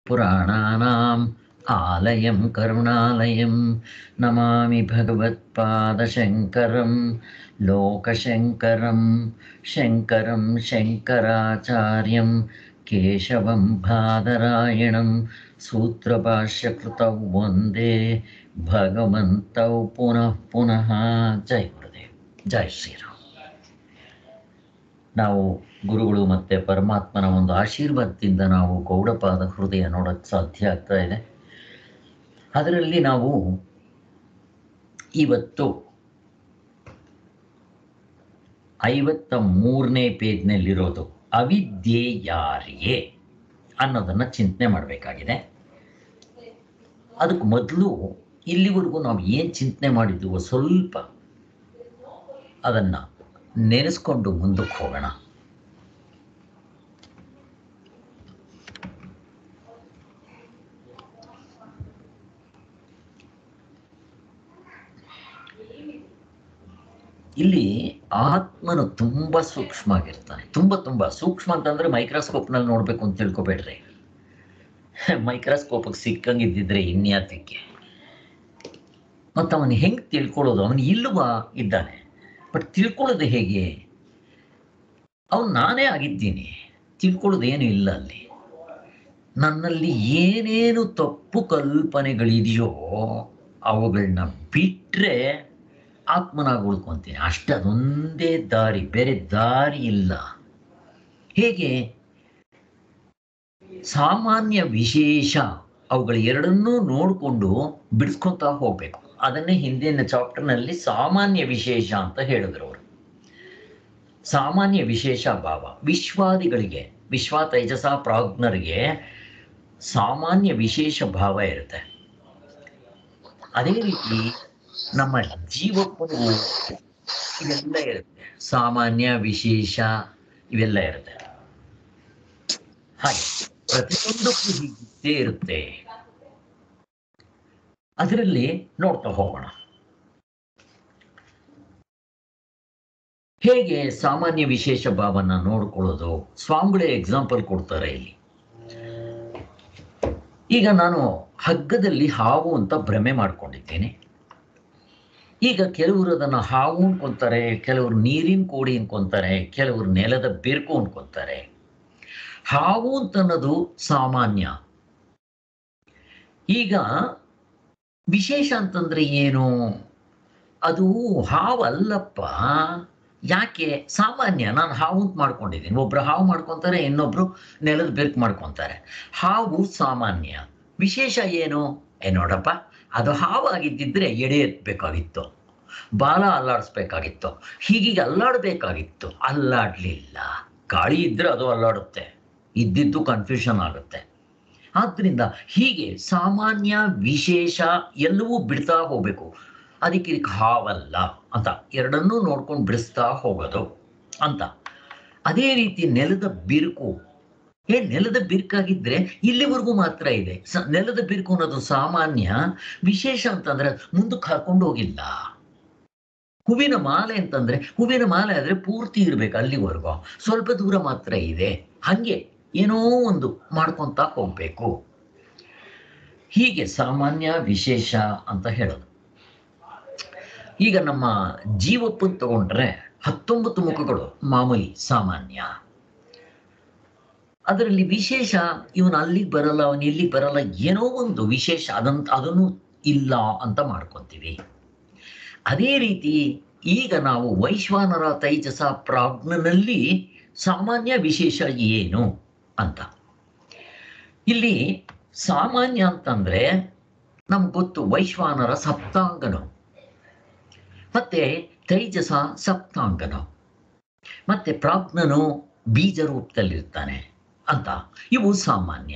पुराणानाम् आलयं करुणालयं नमामि भगवत्पादशङ्करं लोकशङ्करं शङ्करं शङ्कराचार्यं केशवं बादरायणं सूत्रभाष्यकृतौ वन्दे भगवन्तौ पुनः पुनः. जय गुरुदेव, जय ಶ್ರೀರಾಮ್. ನಾವು ಗುರುಗಳು ಮತ್ತು ಪರಮಾತ್ಮನ ಒಂದು ಆಶೀರ್ವಾದದಿಂದ ನಾವು ಗೌಡಪಾದ ಹೃದಯ ನೋಡೋಕ್ಕೆ ಸಾಧ್ಯ ಆಗ್ತಾ ಇದೆ. ಅದರಲ್ಲಿ ನಾವು ಇವತ್ತು 53ನೇ ಪೇಜ್ನಲ್ಲಿರೋದು ಅವಿದ್ಯೆ ಯಾರಿಗೆ ಅನ್ನೋದನ್ನು ಚಿಂತನೆ ಮಾಡಬೇಕಾಗಿದೆ. ಅದಕ್ಕೆ ಮೊದಲು ಇಲ್ಲಿವರೆಗೂ ನಾವು ಏನು ಚಿಂತನೆ ಮಾಡಿದ್ದೀವೋ ಸ್ವಲ್ಪ ಅದನ್ನು ನೆನೆಸ್ಕೊಂಡು ಮುಂದಕ್ಕೆ ಹೋಗೋಣ. ಇಲ್ಲಿ ಆತ್ಮನು ತುಂಬ ಸೂಕ್ಷ್ಮ ಆಗಿರ್ತಾನೆ. ತುಂಬ ಸೂಕ್ಷ್ಮ ಅಂತಂದರೆ ಮೈಕ್ರೋಸ್ಕೋಪ್ನಲ್ಲಿ ನೋಡಬೇಕು ಅಂತ ತಿಳ್ಕೊಬೇಡ್ರಿ. ಮೈಕ್ರೋಸ್ಕೋಪಿಗೆ ಸಿಕ್ಕಂಗಿದ್ದಿದ್ರೆ ಇನ್ಯಾತಕ್ಕೆ. ಮತ್ತು ಅವನು ಹೆಂಗೆ ತಿಳ್ಕೊಳ್ಳೋದು? ಅವನು ಇಲ್ವಾ ಇದ್ದಾನೆ, ಬಟ್ ತಿಳ್ಕೊಳ್ಳೋದು ಹೇಗೆ? ಅವನು ನಾನೇ ಆಗಿದ್ದೀನಿ, ತಿಳ್ಕೊಳ್ಳೋದೇನು ಇಲ್ಲ. ಅಲ್ಲಿ ನನ್ನಲ್ಲಿ ಏನೇನು ತಪ್ಪು ಕಲ್ಪನೆಗಳಿದೆಯೋ ಅವುಗಳನ್ನ ಬಿಟ್ಟರೆ ಆತ್ಮನಾಗಿ ಉಳ್ಕೊತೀನಿ ಅಷ್ಟೇ. ಅದೊಂದೇ ದಾರಿ, ಬೇರೆ ದಾರಿ ಇಲ್ಲ. ಹೇಗೆ? ಸಾಮಾನ್ಯ ವಿಶೇಷ ಅವುಗಳ ಎರಡನ್ನೂ ನೋಡಿಕೊಂಡು ಬಿಡಿಸ್ಕೊತಾ ಹೋಗ್ಬೇಕು. ಅದನ್ನೇ ಹಿಂದಿನ ಚಾಪ್ಟರ್ನಲ್ಲಿ ಸಾಮಾನ್ಯ ವಿಶೇಷ ಅಂತ ಹೇಳಿದ್ರು ಅವರು. ಸಾಮಾನ್ಯ ವಿಶೇಷ ಭಾವ ವಿಶ್ವಾದಿಗಳಿಗೆ, ವಿಶ್ವ ತೈಜಸ ಪ್ರಾಜ್ಞರಿಗೆ ಸಾಮಾನ್ಯ ವಿಶೇಷ ಭಾವ ಇರುತ್ತೆ. ಅದೇ ರೀತಿ ನಮ್ಮ ಜೀವಕ್ಕೂ ಇವೆಲ್ಲ ಇರುತ್ತೆ. ಸಾಮಾನ್ಯ ವಿಶೇಷ ಇವೆಲ್ಲ ಇರುತ್ತೆ. ಹಾಗೆ ಪ್ರತಿಯೊಂದಕ್ಕೂ ಹೀಗಿದ್ದೇ ಇರುತ್ತೆ. ಅದರಲ್ಲಿ ನೋಡ್ತಾ ಹೋಗೋಣ. ಹೇಗೆ ಸಾಮಾನ್ಯ ವಿಶೇಷ ಭಾವನ ನೋಡ್ಕೊಳ್ಳೋದು? ಸ್ವಾಮಿಗಳೇ ಎಕ್ಸಾಂಪಲ್ ಕೊಡ್ತಾರೆ ಇಲ್ಲಿ. ಈಗ ನಾನು ಹಗ್ಗದಲ್ಲಿ ಹಾವು ಅಂತ ಭ್ರಮೆ ಮಾಡ್ಕೊಂಡಿದ್ದೇನೆ. ಈಗ ಕೆಲವರು ಅದನ್ನು ಹಾವು ಅನ್ಕೊಂತಾರೆ, ಕೆಲವರು ನೀರಿನ ಕೋಡಿ ಅನ್ಕೊಂತಾರೆ, ಕೆಲವರು ನೆಲದ ಬಿರುಕು ಅನ್ಕೊಂತಾರೆ. ಹಾವು ಅಂತನ್ನೋದು ಸಾಮಾನ್ಯ. ಈಗ ವಿಶೇಷ ಅಂತಂದ್ರೆ ಏನು? ಅದು ಹಾವು ಅಲ್ಲಪ್ಪ. ಯಾಕೆ? ಸಾಮಾನ್ಯ. ನಾನು ಹಾವು ಅಂತ ಮಾಡ್ಕೊಂಡಿದ್ದೀನಿ. ಒಬ್ರು ಹಾವು ಮಾಡ್ಕೊತಾರೆ, ಇನ್ನೊಬ್ರು ನೆಲದ ಬಿರುಕು ಮಾಡ್ಕೊತಾರೆ. ಹಾವು ಸಾಮಾನ್ಯ. ವಿಶೇಷ ಏನು? ನೋಡಪ್ಪ, ಅದು ಹಾವು ಆಗಿದ್ದಿದ್ರೆ ಎಡೆ ಎತ್ತಬೇಕಾಗಿತ್ತು, ಬಾಲ ಅಲ್ಲಾಡಿಸ್ಬೇಕಾಗಿತ್ತು, ಹೀಗೀಗೆ ಅಲ್ಲಾಡಬೇಕಾಗಿತ್ತು. ಅಲ್ಲಾಡಲಿಲ್ಲ. ಗಾಳಿ ಇದ್ದರೆ ಅದು ಅಲ್ಲಾಡುತ್ತೆ, ಇದ್ದಿದ್ದು ಕನ್ಫ್ಯೂಷನ್ ಆಗುತ್ತೆ. ಆದ್ದರಿಂದ ಹೀಗೆ ಸಾಮಾನ್ಯ ವಿಶೇಷ ಎಲ್ಲವೂ ಬಿಡ್ತಾ ಹೋಗಬೇಕು. ಅದಕ್ಕೆ ಹಾವಲ್ಲ ಅಂತ ಎರಡನ್ನೂ ನೋಡ್ಕೊಂಡು ಬಿಡಿಸ್ತಾ ಹೋಗೋದು ಅಂತ. ಅದೇ ರೀತಿ ನೆಲದ ಬಿರುಕು. ನೆಲದ ಬಿರುಕಾಗಿದ್ರೆ ಇಲ್ಲಿವರೆಗೂ ಮಾತ್ರ ಇದೆ. ನೆಲದ ಬಿರುಕು ಅನ್ನೋದು ಸಾಮಾನ್ಯ. ವಿಶೇಷ ಅಂತಂದ್ರೆ ಮುಂದಕ್ಕೆ ಹಾಕೊಂಡು ಹೋಗಿಲ್ಲ. ಹೂವಿನ ಮಾಲೆ ಅಂತಂದ್ರೆ ಹೂವಿನ ಮಾಲೆ ಆದ್ರೆ ಪೂರ್ತಿ ಇರ್ಬೇಕು, ಅಲ್ಲಿವರೆಗೂ ಸ್ವಲ್ಪ ದೂರ ಮಾತ್ರ ಇದೆ. ಹಂಗೆ ಏನೋ ಒಂದು ಮಾಡ್ಕೊತಾ ಹೋಗ್ಬೇಕು. ಹೀಗೆ ಸಾಮಾನ್ಯ ವಿಶೇಷ ಅಂತ ಹೇಳೋದು. ಈಗ ನಮ್ಮ ಜೀವಪ್ಪನ್ ತಗೊಂಡ್ರೆ 19 ಮುಖಗಳು ಮಾಮೂಲಿ ಸಾಮಾನ್ಯ. ಅದರಲ್ಲಿ ವಿಶೇಷ ಇವನು ಅಲ್ಲಿಗೆ ಬರಲ್ಲ, ಅವನು ಇಲ್ಲಿಗೆ ಬರಲ್ಲ, ಏನೋ ಒಂದು ವಿಶೇಷ ಅದನ್ನು ಇಲ್ಲ ಅಂತ ಮಾಡ್ಕೊತೀವಿ. ಅದೇ ರೀತಿ ಈಗ ನಾವು ವೈಶ್ವಾನರ ತೈಜಸ ಪ್ರಾಜ್ಞನಲ್ಲಿ ಸಾಮಾನ್ಯ ವಿಶೇಷ ಏನು ಅಂತ. ಇಲ್ಲಿ ಸಾಮಾನ್ಯ ಅಂತಂದ್ರೆ ನಮ್ಗೆ ಗೊತ್ತು, ವೈಶ್ವಾನರ ಸಪ್ತಾಂಗನು, ಮತ್ತೆ ತೈಜಸ ಸಪ್ತಾಂಗನು, ಮತ್ತೆ ಪ್ರಾಜ್ಞನು ಬೀಜ ರೂಪದಲ್ಲಿರ್ತಾನೆ ಅಂತ. ಇವು ಸಾಮಾನ್ಯ.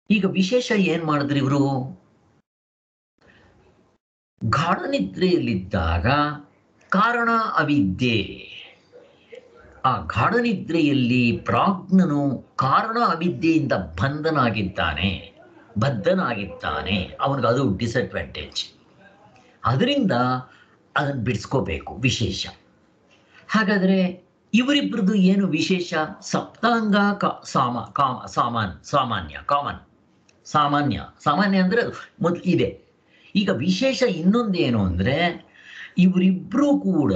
ಈಗ ವಿಶೇಷ ಏನ್ ಮಾಡಿದ್ರು ಇವರು? ಗಾಢ ನಿದ್ರೆಯಲ್ಲಿದ್ದಾಗ ಕಾರಣ ಅವಿದ್ಯೆ. ಆ ಗಾಢ ನಿದ್ರೆಯಲ್ಲಿ ಪ್ರಾಜ್ಞನು ಕಾರಣ ಅವಿದ್ಯೆಯಿಂದ ಬದ್ಧನಾಗಿದ್ದಾನೆ. ಅವನಿಗದು ಡಿಸಡ್ವಾಂಟೇಜ್. ಅದರಿಂದ ಅದನ್ನು ಬಿಡಿಸ್ಕೋಬೇಕು ವಿಶೇಷ. ಹಾಗಾದರೆ ಇವರಿಬ್ಬರದು ಏನು ವಿಶೇಷ? ಸಪ್ತಾಂಗ ಸಾಮಾನ್ಯ ಕಾಮನ್. ಸಾಮಾನ್ಯ. ಸಾಮಾನ್ಯ ಅಂದರೆ ಅದು ಮೊದಲು ಇದೆ. ಈಗ ವಿಶೇಷ ಇನ್ನೊಂದೇನು ಅಂದರೆ ಇವರಿಬ್ಬರೂ ಕೂಡ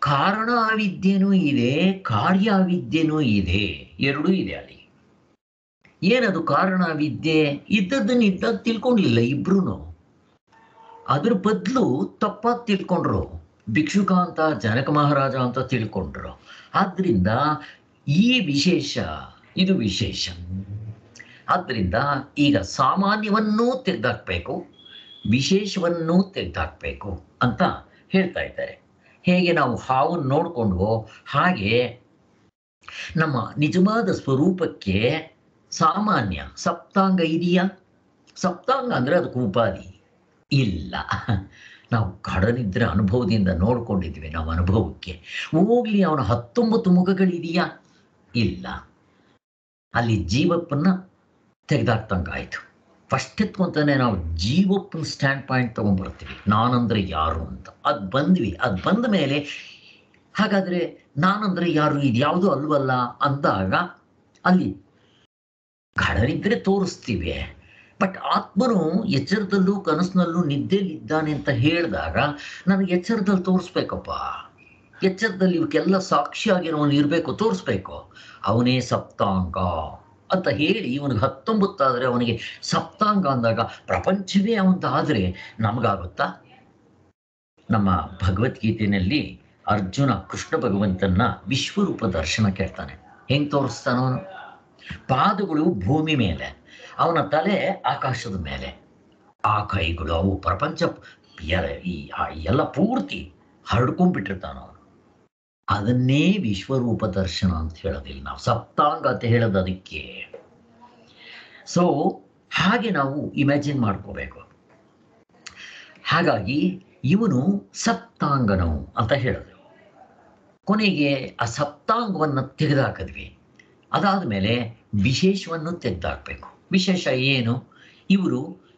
ಕಾರಣಾವಿದ್ಯೆನೂ ಇದೆ, ಕಾರ್ಯಾವಿದ್ಯೆನೂ ಇದೆ, ಎರಡೂ ಇದೆ ಅಲ್ಲಿ. ಏನದು ಕಾರಣಾವಿದ್ಯೆ? ಇದ್ದದ್ದನ್ನು ಇದ್ದಾಗ ತಿಳ್ಕೊಂಡಿಲ್ಲ ಇಬ್ರು. ಅದ್ರ ಬದಲು ತಪ್ಪಾಗಿ ತಿಳ್ಕೊಂಡ್ರು. ಭಿಕ್ಷುಕ ಅಂತ ಜನಕ ಮಹಾರಾಜ ಅಂತ ತಿಳ್ಕೊಂಡ್ರು. ಆದ್ರಿಂದ ಈ ವಿಶೇಷ, ಇದು ವಿಶೇಷ. ಆದ್ರಿಂದ ಈಗ ಸಾಮಾನ್ಯವನ್ನೂ ತೆಗೆದಾಕ್ಬೇಕು, ವಿಶೇಷವನ್ನೂ ತೆಗೆದಾಕ್ಬೇಕು ಅಂತ ಹೇಳ್ತಾ ಇದ್ದಾರೆ. ಹೇಗೆ ನಾವು ಹಾವನ್ನು ನೋಡ್ಕೊಂಡ್ವೋ ಹಾಗೆ ನಮ್ಮ ನಿಜವಾದ ಸ್ವರೂಪಕ್ಕೆ ಸಾಮಾನ್ಯ ಸಪ್ತಾಂಗ ಇದೆಯಾ? ಸಪ್ತಾಂಗ ಅಂದರೆ ಅದಕ್ಕೆ ಉಪಾಧಿ ಇಲ್ಲ. ನಾವು ಕಡನಿದ್ರೆ ಅನುಭವದಿಂದ ನೋಡ್ಕೊಂಡಿದ್ವಿ. ನಾವು ಅನುಭವಕ್ಕೆ ಹೋಗ್ಲಿ ಅವನ 19 ಮುಖಗಳಿದೆಯಾ? ಇಲ್ಲ. ಅಲ್ಲಿ ಜೀವಪ್ಪನ್ನ ತೆಗೆದಾಕ್ತಂಗಾಯ್ತು. ಫಸ್ಟ್ ಎತ್ಕೊಂತಾನೆ ನಾವು ಜೀವಪ್ಪನ ಸ್ಟ್ಯಾಂಡ್ ಪಾಯಿಂಟ್ ತೊಗೊಂಡ್ಬರ್ತೀವಿ, ನಾನಂದ್ರೆ ಯಾರು ಅಂತ. ಅದು ಬಂದ್ವಿ. ಅದು ಬಂದ ಮೇಲೆ ಹಾಗಾದರೆ ನಾನಂದ್ರೆ ಯಾರು, ಇದು ಯಾವುದು ಅಲ್ವಲ್ಲ ಅಂದಾಗ ಅಲ್ಲಿ ಘಡನಿದ್ರೆ ತೋರಿಸ್ತೀವಿ. ಬಟ್ ಆತ್ಮನು ಎಚ್ಚರದಲ್ಲೂ ಕನಸಿನಲ್ಲೂ ನಿದ್ದೆಯಲ್ಲಿದ್ದಾನೆ ಅಂತ ಹೇಳಿದಾಗ ನನಗೆ ಎಚ್ಚರದಲ್ಲಿ ತೋರಿಸ್ಬೇಕಪ್ಪ. ಎಚ್ಚರದಲ್ಲಿ ಇವಕ್ಕೆಲ್ಲ ಸಾಕ್ಷಿಯಾಗಿರೋನು ಇರಬೇಕು, ತೋರಿಸ್ಬೇಕು. ಅವನೇ ಸಪ್ತಾಂಗ ಅಂತ ಹೇಳಿ ಇವನಿಗೆ 19 ಆದರೆ ಅವನಿಗೆ ಸಪ್ತಾಂಗ ಅಂದಾಗ ಪ್ರಪಂಚವೇ ಅವಂತಾದರೆ ನಮಗಾಗುತ್ತಾ? ನಮ್ಮ ಭಗವದ್ಗೀತೆಯಲ್ಲಿ ಅರ್ಜುನ ಕೃಷ್ಣ ಭಗವಂತನ ವಿಶ್ವರೂಪ ದರ್ಶನ ಕೇಳ್ತಾನೆ. ಹೆಂಗೆ ತೋರಿಸ್ತಾನೋ? ಪಾದಗಳು ಭೂಮಿ ಮೇಲೆ, ಅವನ ತಲೆ ಆಕಾಶದ ಮೇಲೆ, ಆ ಕೈಗಳು ಅವು ಪ್ರಪಂಚ ಎಲ್ಲ ಪೂರ್ತಿ ಹರಡ್ಕೊಂಡ್ಬಿಟ್ಟಿರ್ತಾನೋ. ಅದನ್ನೇ ವಿಶ್ವರೂಪ ದರ್ಶನ ಅಂತ ಹೇಳೋದಿಲ್ಲ ನಾವು, ಸಪ್ತಾಂಗ ಅಂತ ಹೇಳೋದು ಅದಕ್ಕೆ. ಸೊ ಹಾಗೆ ನಾವು ಇಮ್ಯಾಜಿನ್ ಮಾಡ್ಕೋಬೇಕು. ಹಾಗಾಗಿ ಇವನು ಸಪ್ತಾಂಗನು ಅಂತ ಹೇಳಿದ್ರು. ಕೊನೆಗೆ ಆ ಸಪ್ತಾಂಗವನ್ನು ತೆಗೆದಾಕಿದ್ವಿ. ಅದಾದ ಮೇಲೆ ವಿಶೇಷವನ್ನು ತೆಗೆದಾಕಬೇಕು. ವಿಶೇಷ ಏನು?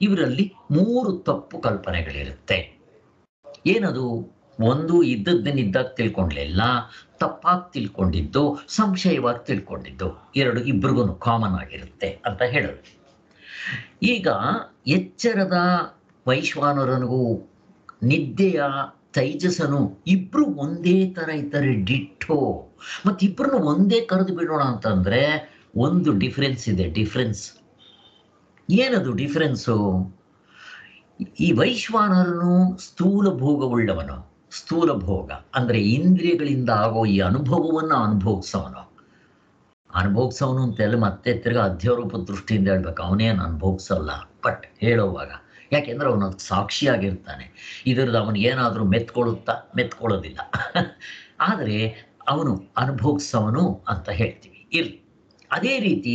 ಇವರಲ್ಲಿ 3 ತಪ್ಪು ಕಲ್ಪನೆಗಳಿರುತ್ತೆ. ಏನದು? ಒಂದು, ಇದ್ದದ್ದನ್ನಿದ್ದಾಗ ತಿಳ್ಕೊಂಡ್ಲಿಲ್ಲ, ತಪ್ಪಾಗಿ ತಿಳ್ಕೊಂಡಿದ್ದು, ಸಂಶಯವಾಗಿ ತಿಳ್ಕೊಂಡಿದ್ದು. 2 ಇಬ್ರಿಗೂ ಕಾಮನ್ ಆಗಿರುತ್ತೆ ಅಂತ ಹೇಳೋದು. ಈಗ ಎಚ್ಚರದ ವೈಶ್ವಾನರನಿಗೂ ನಿದ್ದೆಯ ತೈಜಸನು ಇಬ್ರು ಒಂದೇ ಥರ ಇದ್ದಾರೆ, ಡಿಟ್ಟೋ. ಮತ್ತಿಬ್ಬರನ್ನು ಒಂದೇ ಕರೆದು ಬಿಡೋಣ ಅಂತಂದರೆ ಒಂದು ಡಿಫ್ರೆನ್ಸ್ ಇದೆ. ಡಿಫ್ರೆನ್ಸ್ ಏನದು ಡಿಫ್ರೆನ್ಸು? ಈ ವೈಶ್ವಾನರನು ಸ್ಥೂಲ ಭೋಗವುಳ್ಳವನು. ಸ್ಥೂಲ ಭೋಗ ಅಂದರೆ ಇಂದ್ರಿಯಗಳಿಂದ ಆಗೋ ಈ ಅನುಭವವನ್ನು ಅನುಭೋಗಿಸೋನು ಅಂತೆಲ್ಲ ಮತ್ತೆ ತಿರ್ಗಾ ಅಧ್ಯಾರೂಪ ದೃಷ್ಟಿಯಿಂದ ಹೇಳ್ಬೇಕು. ಅವನೇನು ಅನುಭೋಗಿಸಲ್ಲ, ಬಟ್ ಹೇಳೋವಾಗ ಯಾಕೆಂದ್ರೆ ಅವನು ಸಾಕ್ಷಿಯಾಗಿರ್ತಾನೆ. ಇದರದ್ದು ಅವನಿಗೇನಾದರೂ ಮೆತ್ಕೊಳ್ಳೋದಿಲ್ಲ. ಆದರೆ ಅವನು ಅನುಭೋಗಿಸವನು ಅಂತ ಹೇಳ್ತೀವಿ. ಇರಲಿ. ಅದೇ ರೀತಿ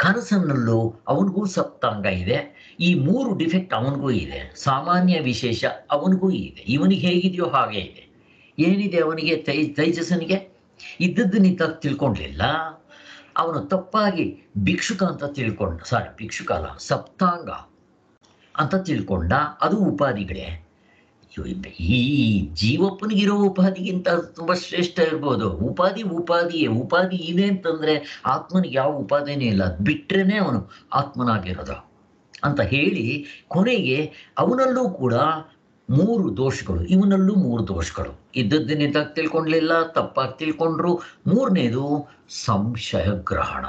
ಕನಸನ್ನಲ್ಲೂ ಅವನಿಗೂ ಸಪ್ತಾಂಗ ಇದೆ. ಈ 3 ಡಿಫೆಕ್ಟ್ ಅವನಿಗೂ ಇದೆ. ಸಾಮಾನ್ಯ ವಿಶೇಷ ಅವನಿಗೂ ಇದೆ. ಇವನಿಗೆ ಹೇಗಿದೆಯೋ ಹಾಗೆ ಇದೆ. ಏನಿದೆ ಅವನಿಗೆ? ತೈಜಸನಿಗೆ ಇದ್ದದ್ದನ್ನಿದ್ದಾಗ ತಿಳ್ಕೊಂಡ್ಲಿಲ್ಲ. ಅವನು ತಪ್ಪಾಗಿ ಭಿಕ್ಷುಕ ಅಂತ ಭಿಕ್ಷುಕ ಅಲ್ಲ, ಸಪ್ತಾಂಗ ಅಂತ ತಿಳ್ಕೊಂಡ. ಅದು ಉಪಾಧಿಗಳೇ. ಈ ಜೀವಪ್ಪನಿಗಿರೋ ಉಪಾಧಿಗಿಂತ ತುಂಬ ಶ್ರೇಷ್ಠ ಇರ್ಬೋದು. ಉಪಾಧಿಯೇ. ಉಪಾಧಿ ಇದೆ ಅಂತಂದರೆ ಆತ್ಮನಿಗೆ ಯಾವ ಉಪಾಧಿನೇ ಇಲ್ಲ, ಅದು ಬಿಟ್ರೇನೆ ಅವನು ಆತ್ಮನಾಗಿರೋದು ಅಂತ ಹೇಳಿ ಕೊನೆಗೆ ಅವನಲ್ಲೂ ಕೂಡ 3 ದೋಷಗಳು, ಇವನಲ್ಲೂ 3 ದೋಷಗಳು. ಇದ್ದದ್ದನ್ನಿದ್ದಾಗ ತಿಳ್ಕೊಂಡ್ಲಿಲ್ಲ, ತಪ್ಪಾಗಿ ತಿಳ್ಕೊಂಡ್ರು. 3ನೇದು ಸಂಶಯ ಗ್ರಹಣ.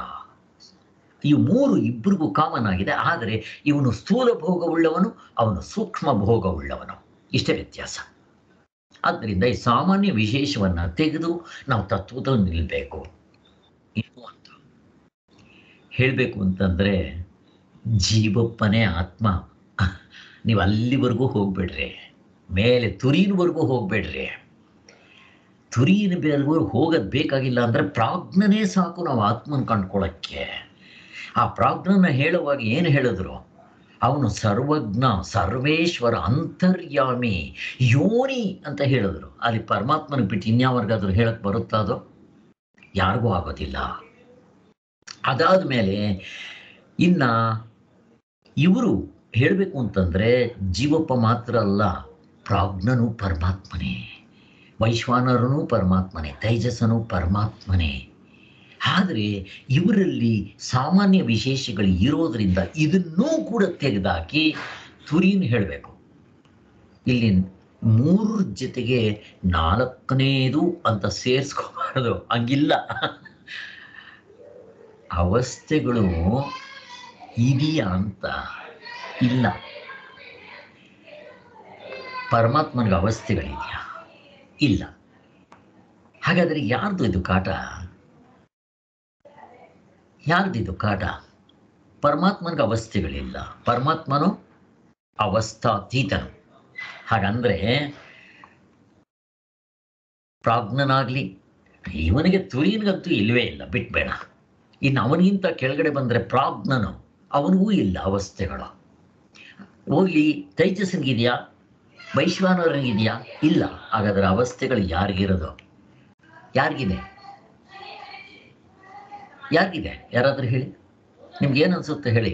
ಈ 3 ಇಬ್ಬರಿಗೂ ಕಾಮನ್ ಆಗಿದೆ. ಆದರೆ ಇವನು ಸ್ಥೂಲ ಭೋಗವುಳ್ಳವನು, ಅವನು ಸೂಕ್ಷ್ಮ ಭೋಗವುಳ್ಳವನು. ಇಷ್ಟೇ ವ್ಯತ್ಯಾಸ. ಆದ್ದರಿಂದ ಈ ಸಾಮಾನ್ಯ ವಿಶೇಷವನ್ನು ತೆಗೆದು ನಾವು ತತ್ವದಲ್ಲಿ ನಿಲ್ಲಬೇಕು. ಏನು ಅಂತ ಹೇಳಬೇಕು ಅಂತಂದರೆ ಜೀವಪ್ಪನೇ ಆತ್ಮ. ನೀವು ಅಲ್ಲಿವರೆಗೂ ಹೋಗ್ಬೇಡ್ರಿ, ಮೇಲೆ ತುರಿನವರೆಗೂ ಹೋಗ್ಬೇಡ್ರಿ. ತುರಿನ ಬೇರೆಗೂ ಹೋಗೋದು ಬೇಕಾಗಿಲ್ಲ ಅಂದರೆ ಪ್ರಾಜ್ಞನೇ ಸಾಕು ನಾವು ಆತ್ಮನ ಕಂಡ್ಕೊಳ್ಳೋಕ್ಕೆ. ಆ ಪ್ರಾಜ್ಞನ ಹೇಳುವಾಗ ಏನು ಹೇಳಿದ್ರು? ಅವನು ಸರ್ವಜ್ಞ, ಸರ್ವೇಶ್ವರ, ಅಂತರ್ಯಾಮಿ, ಯೋನಿ ಅಂತ ಹೇಳಿದ್ರು. ಅಲ್ಲಿ ಪರಮಾತ್ಮನಿಗೆ ಬಿಟ್ಟು ಇನ್ಯಾವ್ರಿಗಾದ್ರೂ ಹೇಳಕ್ಕೆ ಬರುತ್ತಾ? ಅದು ಯಾರಿಗೂ ಆಗೋದಿಲ್ಲ. ಅದಾದ ಮೇಲೆ ಇನ್ನು ಇವರು ಹೇಳಬೇಕು ಅಂತಂದರೆ ಜೀವಪ್ಪ ಮಾತ್ರ ಅಲ್ಲ, ಪ್ರಾಜ್ಞನೂ ಪರಮಾತ್ಮನೇ, ವೈಶ್ವಾನರನೂ ಪರಮಾತ್ಮನೇ, ತೈಜಸನೂ ಪರಮಾತ್ಮನೇ. ಆದರೆ ಇವರಲ್ಲಿ ಸಾಮಾನ್ಯ ವಿಶೇಷಗಳು ಇರೋದ್ರಿಂದ ಇದನ್ನೂ ಕೂಡ ತೆಗೆದಾಕಿ ತುರಿಯನ್ನು ಹೇಳಬೇಕು. ಇಲ್ಲಿ 3 ಜೊತೆಗೆ 4ನೇದು ಅಂತ ಸೇರಿಸ್ಕೋಬಾರ್ದು, ಹಂಗಿಲ್ಲ. ಅವಸ್ಥೆಗಳು ಇದೆಯಾ ಅಂತ ಇಲ್ಲ. ಪರಮಾತ್ಮನಿಗೆ ಅವಸ್ಥೆಗಳಿದೆಯಾ? ಇಲ್ಲ. ಹಾಗಾದರೆ ಯಾರ್ದು ಇದು ಕಾಟ? ಯಾರ್ದಿದು ಕಾಟ? ಪರಮಾತ್ಮನಿಗೆ ಅವಸ್ಥೆಗಳಿಲ್ಲ, ಪರಮಾತ್ಮನು ಅವಸ್ಥಾತೀತನು. ಹಾಗಂದ್ರೆ ಪ್ರಾಜ್ಞನಾಗ್ಲಿ, ಇವನಿಗೆ ತುರಿಯನಿಗಂತೂ ಇಲ್ಲವೇ ಇಲ್ಲ, ಬಿಟ್ಬೇಡ. ಇನ್ನು ಅವನಿಗಿಂತ ಕೆಳಗಡೆ ಬಂದರೆ ಪ್ರಾಜ್ಞನು, ಅವನಿಗೂ ಇಲ್ಲ ಅವಸ್ಥೆಗಳು. ಹೋಗ್ಲಿ, ತೈಜಸ್ಸನಿಗಿದೆಯಾ? ವೈಶ್ವಾನವನಿಗಿದೆಯಾ? ಇಲ್ಲ. ಹಾಗಾದ್ರೆ ಅವಸ್ಥೆಗಳು ಯಾರಿಗಿರೋದು? ಯಾರಿಗಿದೆ? ಯಾರಿಗಿದೆ? ಯಾರಾದ್ರೂ ಹೇಳಿ, ನಿಮ್ಗೆ ಏನ್ ಅನ್ಸುತ್ತೆ ಹೇಳಿ.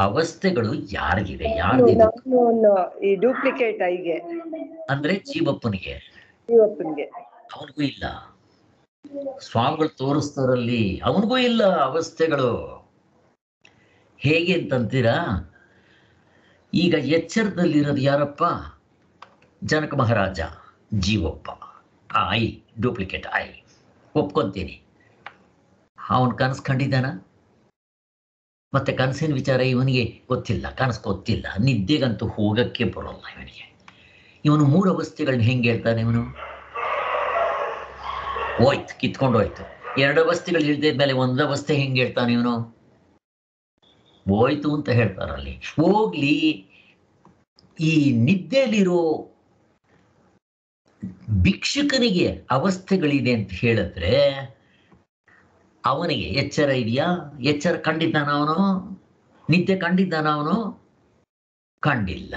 ಅವಸ್ಥೆಗಳು ಯಾರಿಗಿದೆ? ಯಾರ್ದಿದೆ? ಈ ಡೂಪ್ಲಿಕೇಟ್ ಐಗೆ ಅಂದ್ರೆ ಜೀವಪ್ಪನಿಗೆ, ಅವನಿಗೂ ಇಲ್ಲ. ಸ್ವಾಮಿಗಳು ತೋರಿಸ್ತಾರಲ್ಲಿ ಅವನಿಗೂ ಇಲ್ಲ ಅವಸ್ಥೆಗಳು. ಹೇಗೆ ಅಂತಂತೀರಾ? ಈಗ ಎಚ್ಚರದಲ್ಲಿರೋದು ಯಾರಪ್ಪ? ಜನಕ ಮಹಾರಾಜ, ಜೀವಪ್ಪ. ಆ ಐ ಡೂಪ್ಲಿಕೇಟ್ ಐ ಒಪ್ಕೊಂತೀನಿ. ಅವನು ಕನಸು ಕಂಡಿದ್ದಾನ? ಮತ್ತೆ ಕನಸಿನ ವಿಚಾರ ಇವನಿಗೆ ಗೊತ್ತಿಲ್ಲ, ಕನಸು ಗೊತ್ತಿಲ್ಲ, ನಿದ್ದೆಗಂತೂ ಹೋಗಕ್ಕೆ ಬರೋಲ್ಲ ಇವನಿಗೆ. ಇವನು 3 ಅವಸ್ಥೆಗಳನ್ನ ಹೆಂಗೆ ಹೇಳ್ತಾನೆ ಇವನು? ಹೋಯ್ತು, ಕಿತ್ಕೊಂಡು ಹೋಯ್ತು. 2 ಅವಸ್ಥೆಗಳು ಇಳ್ದಿದ್ಮೇಲೆ 1 ಅವಸ್ಥೆ ಹೆಂಗೆ ಹೇಳ್ತಾನೆ ಇವನು? ಹೋಯ್ತು ಅಂತ ಹೇಳ್ತಾರಲ್ಲಿ. ಹೋಗ್ಲಿ, ಈ ನಿದ್ದೆಯಲ್ಲಿರೋ ಭಿಕ್ಷುಕನಿಗೆ ಅವಸ್ಥೆಗಳಿದೆ ಅಂತ ಹೇಳಿದ್ರೆ ಅವನಿಗೆ ಎಚ್ಚರ ಇದೆಯಾ? ಎಚ್ಚರ ಕಂಡಿದ್ದಾನ ಅವನು? ನಿದ್ದೆ ಕಂಡಿದ್ದಾನ ಅವನು? ಕಂಡಿಲ್ಲ.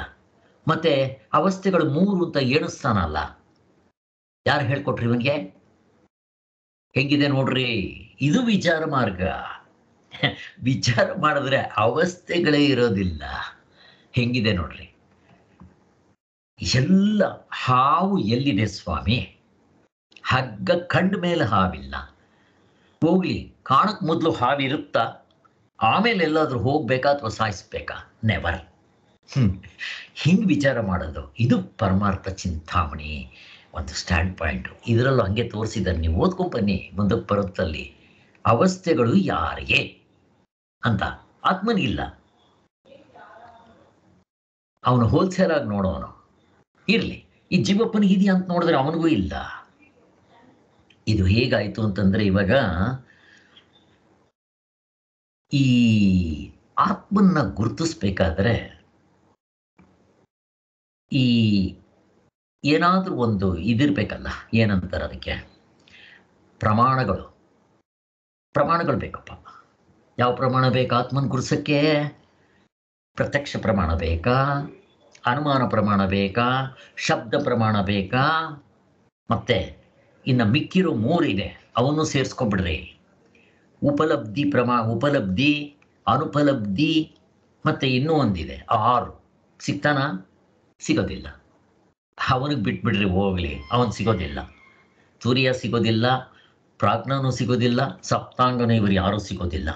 ಮತ್ತೆ ಅವಸ್ಥೆಗಳು 3 ಅಂತ ಎಣಿಸ್ತಾನಲ್ಲ, ಯಾರು ಹೇಳ್ಕೊಟ್ರಿ ಇವನಿಗೆ? ಹೆಂಗಿದೆ ನೋಡ್ರಿ, ಇದು ವಿಚಾರ ಮಾರ್ಗ. ವಿಚಾರ ಮಾಡಿದ್ರೆ ಅವಸ್ಥೆಗಳೇ ಇರೋದಿಲ್ಲ. ಹೆಂಗಿದೆ ನೋಡ್ರಿ. ಎಲ್ಲ ಹಾವು ಎಲ್ಲಿದೆ ಸ್ವಾಮಿ? ಹಗ್ಗ ಕಂಡ ಮೇಲೆ ಹಾವಿಲ್ಲ. ಹೋಗ್ಲಿ, ಕಾಣಕ್ ಮೊದಲು ಹಾವಿರುತ್ತಾ? ಆಮೇಲೆ ಎಲ್ಲಾದ್ರೂ ಹೋಗ್ಬೇಕಾ ಅಥವಾ ಸಾಯಿಸ್ಬೇಕಾ? ನೆವರ್. ಹಿಂಗ್ ವಿಚಾರ ಮಾಡೋದು ಇದು ಪರಮಾರ್ಥ ಚಿಂತಾಮಣಿ ಒಂದು ಸ್ಟ್ಯಾಂಡ್ ಪಾಯಿಂಟ್. ಇದರಲ್ಲೂ ಹಂಗೆ ತೋರಿಸಿದ್ದಾರೆ, ನೀವು ಓದ್ಕೊಂಡ್ ಬನ್ನಿ, ಮುಂದಕ್ಕೆ ಬರುತ್ತಲ್ಲಿ. ಅವಸ್ಥೆಗಳು ಯಾರಿಗೆ ಅಂತ ಆತ್ಮನಿಗಿಲ್ಲ. ಅವನು ಹೋಲ್ಸೇಲ್ ಆಗಿ ನೋಡೋನು. ಇರ್ಲಿ, ಈ ಜೀವಪ್ಪನಿಗೆ ಇದೆಯಾ ಅಂತ ನೋಡಿದ್ರೆ ಅವನಿಗೂ ಇಲ್ಲ. ಇದು ಹೇಗಾಯ್ತು ಅಂತಂದ್ರೆ, ಇವಾಗ ಈ ಆತ್ಮನ್ನ ಗುರುತಿಸ್ಬೇಕಾದ್ರೆ ಈ ಏನಾದ್ರೂ ಒಂದು ಇದಿರ್ಬೇಕಲ್ಲ, ಏನಂತಾರೆ ಅದಕ್ಕೆ? ಪ್ರಮಾಣಗಳು ಬೇಕಪ್ಪ. ಯಾವ ಪ್ರಮಾಣ ಬೇಕು ಆತ್ಮನ್ ಗುರುಸಕ್ಕೆ? ಪ್ರತ್ಯಕ್ಷ ಪ್ರಮಾಣ ಬೇಕಾ? ಅನುಮಾನ ಪ್ರಮಾಣ ಬೇಕಾ? ಶಬ್ದ ಪ್ರಮಾಣ ಬೇಕಾ? ಮತ್ತೆ ಇನ್ನು ಮಿಕ್ಕಿರೋ 3 ಇದೆ, ಅವನ್ನು ಸೇರಿಸ್ಕೊಂಡ್ಬಿಡ್ರಿ. ಉಪಲಬ್ಧಿ, ಅನುಪಲಬ್ಧಿ, ಮತ್ತೆ ಇನ್ನೂ ಒಂದಿದೆ 6. ಸಿಗ್ತಾನ? ಸಿಗೋದಿಲ್ಲ. ಅವನಿಗೆ ಬಿಟ್ಬಿಡ್ರಿ, ಹೋಗ್ಲಿ, ಅವನು ಸಿಗೋದಿಲ್ಲ. ತುರಿಯ ಸಿಗೋದಿಲ್ಲ, ಪ್ರಾಜ್ಞನೂ ಸಿಗೋದಿಲ್ಲ, ಸಪ್ತಾಂಗನ ಇವರು ಯಾರೂ ಸಿಗೋದಿಲ್ಲ.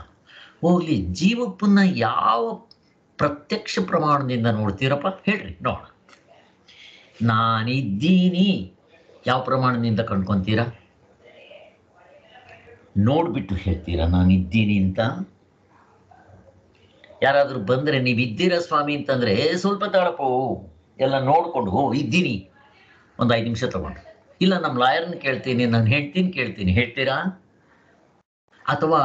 ಹೋಗ್ಲಿ, ಜೀವಪ್ಪನ್ನ ಯಾವ ಪ್ರತ್ಯಕ್ಷ ಪ್ರಮಾಣದಿಂದ ನೋಡ್ತೀರಪ್ಪ ಹೇಳ್ರಿ ನೋಡ. ನಾನಿದ್ದೀನಿ ಯಾವ ಪ್ರಮಾಣದಿಂದ ಕಂಡ್ಕೊಂತೀರಾ? ನೋಡ್ಬಿಟ್ಟು ಹೇಳ್ತೀರಾ ನಾನಿದ್ದೀನಿ ಅಂತ? ಯಾರಾದ್ರೂ ಬಂದ್ರೆ ನೀವಿದ್ದೀರಾ ಸ್ವಾಮಿ ಅಂತಂದ್ರೆ ಸ್ವಲ್ಪ ತಾಳಪ್ಪೋ ಎಲ್ಲ ನೋಡ್ಕೊಂಡು ಇದ್ದೀನಿ ಒಂದು 5 ನಿಮಿಷ ತಗೊಂಡು, ಇಲ್ಲ ನಮ್ಮ ಲಾಯರ್ನ ಕೇಳ್ತೀನಿ, ನಾನು ಹೆಂಡ್ತೀನಿ ಕೇಳ್ತೀನಿ, ಹೇಳ್ತೀರಾ? ಅಥವಾ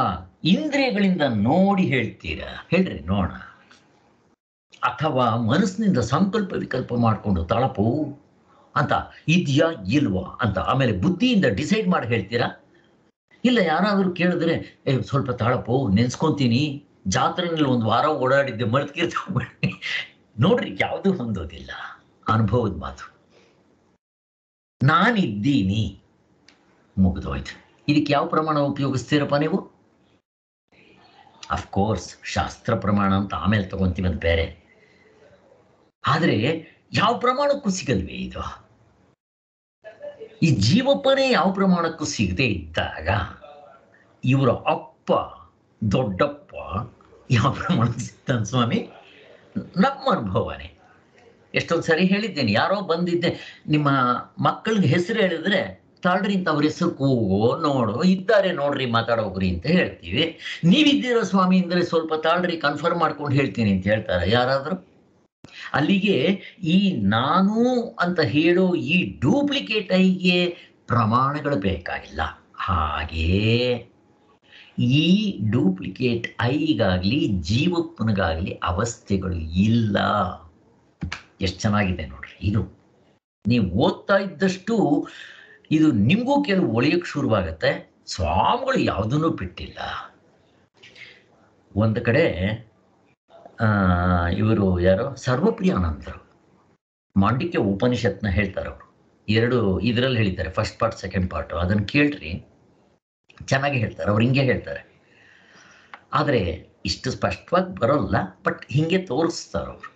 ಇಂದ್ರಿಯಗಳಿಂದ ನೋಡಿ ಹೇಳ್ತೀರಾ? ಹೇಳ್ರಿ ನೋಡ. ಅಥವಾ ಮನಸ್ಸಿನಿಂದ ಸಂಕಲ್ಪ ವಿಕಲ್ಪ ಮಾಡಿಕೊಂಡು ತಾಳಪೋ ಅಂತ ಇದೆಯಾ ಇಲ್ವಾ ಅಂತ ಆಮೇಲೆ ಬುದ್ಧಿಯಿಂದ ಡಿಸೈಡ್ ಮಾಡಿ ಹೇಳ್ತೀರಾ? ಇಲ್ಲ, ಯಾರಾದರೂ ಕೇಳಿದ್ರೆ ಸ್ವಲ್ಪ ತಾಳಪೋ ನೆನ್ಸ್ಕೊಂತೀನಿ, ಜಾತ್ರೆನಲ್ಲಿ 1 ವಾರ ಓಡಾಡಿದ್ದೆ ಮರ್ತ್ಕಿರ್ತೀನಿ. ನೋಡ್ರಿ, ಯಾವುದು ಹೊಂದೋದಿಲ್ಲ. ಅನುಭವದ ಮಾತು. ನಾನಿದ್ದೀನಿ, ಮುಗಿದೋಯ್ತು. ಇದಕ್ಕೆ ಯಾವ ಪ್ರಮಾಣ ಉಪಯೋಗಿಸ್ತೀರಪ್ಪ ನೀವು? ಅಫ್ಕೋರ್ಸ್ ಶಾಸ್ತ್ರ ಪ್ರಮಾಣ ಅಂತ ಆಮೇಲೆ ತಗೊಂತೀವಿ, ಅದು ಬೇರೆ. ಆದರೆ ಯಾವ ಪ್ರಮಾಣಕ್ಕೂ ಸಿಗಲ್ವೇ ಇದು? ಈ ಜೀವಪ್ಪನೇ ಯಾವ ಪ್ರಮಾಣಕ್ಕೂ ಸಿಗದೆ ಇದ್ದಾಗ ಇವರ ಅಪ್ಪ ದೊಡ್ಡಪ್ಪ ಯಾವ ಪ್ರಮಾಣ ಸಿಗ್ತಾನೆ ಸ್ವಾಮಿ? ನಮ್ಮ ಅನುಭವನೇ. ಎಷ್ಟೊಂದು ಸರಿ ಹೇಳಿದ್ದೇನೆ, ಯಾರೋ ಬಂದಿದ್ದೆ, ನಿಮ್ಮ ಮಕ್ಕಳಿಗೆ ಹೆಸರು ಹೇಳಿದ್ರೆ ತಾಳ್ರಿ ಅಂತ ಅವ್ರ ಹೆಸರು ಕೂಗೋ ನೋಡು, ಇದ್ದಾರೆ ನೋಡ್ರಿ ಮಾತಾಡೋಗ್ರಿ ಅಂತ ಹೇಳ್ತೀವಿ. ನೀವಿದ್ದೀರೋ ಸ್ವಾಮಿ ಅಂದರೆ ಸ್ವಲ್ಪ ತಾಳ್ರಿ ಕನ್ಫರ್ಮ್ ಮಾಡ್ಕೊಂಡು ಹೇಳ್ತೀನಿ ಅಂತ ಹೇಳ್ತಾರೆ ಯಾರಾದರೂ? ಅಲ್ಲಿಗೆ ಈ ನಾನು ಅಂತ ಹೇಳೋ ಈ ಡೂಪ್ಲಿಕೇಟ್ ಐಗೆ ಪ್ರಮಾಣಗಳು ಬೇಕಾಗಿಲ್ಲ. ಹಾಗೇ ಈ ಡೂಪ್ಲಿಕೇಟ್ ಐಗಾಗ್ಲಿ ಜೀವಪ್ಪನಿಗಾಗ್ಲಿ ಅವಸ್ಥೆಗಳು ಇಲ್ಲ. ಎಷ್ಟು ಚೆನ್ನಾಗಿದೆ ನೋಡ್ರಿ ಇದು. ನೀವು ಓದ್ತಾ ಇದ್ದಷ್ಟು ಇದು ನಿಮಗೂ ಕೆಲವು ಒಳೆಯಕ್ಕೆ ಶುರುವಾಗತ್ತೆ. ಸ್ವಾಮಿಗಳು ಯಾವುದನ್ನೂ ಬಿಟ್ಟಿಲ್ಲ. ಒಂದು ಕಡೆ ಇವರು ಯಾರೋ ಸರ್ವಪ್ರಿಯಾನಂದರು ಮಾಂಡಿಕ್ಯ ಉಪನಿಷತ್ನ ಹೇಳ್ತಾರೆ. ಅವರು ಎರಡು ಇದರಲ್ಲಿ ಹೇಳಿದ್ದಾರೆ, ಫಸ್ಟ್ ಪಾರ್ಟ್ ಸೆಕೆಂಡ್ ಪಾರ್ಟ್. ಅದನ್ನು ಕೇಳ್ರಿ, ಚೆನ್ನಾಗಿ ಹೇಳ್ತಾರೆ. ಅವ್ರು ಹಿಂಗೆ ಹೇಳ್ತಾರೆ, ಆದರೆ ಇಷ್ಟು ಸ್ಪಷ್ಟವಾಗಿ ಬರೋಲ್ಲ, ಬಟ್ ಹಿಂಗೆ ತೋರಿಸ್ತಾರೆ ಅವರು.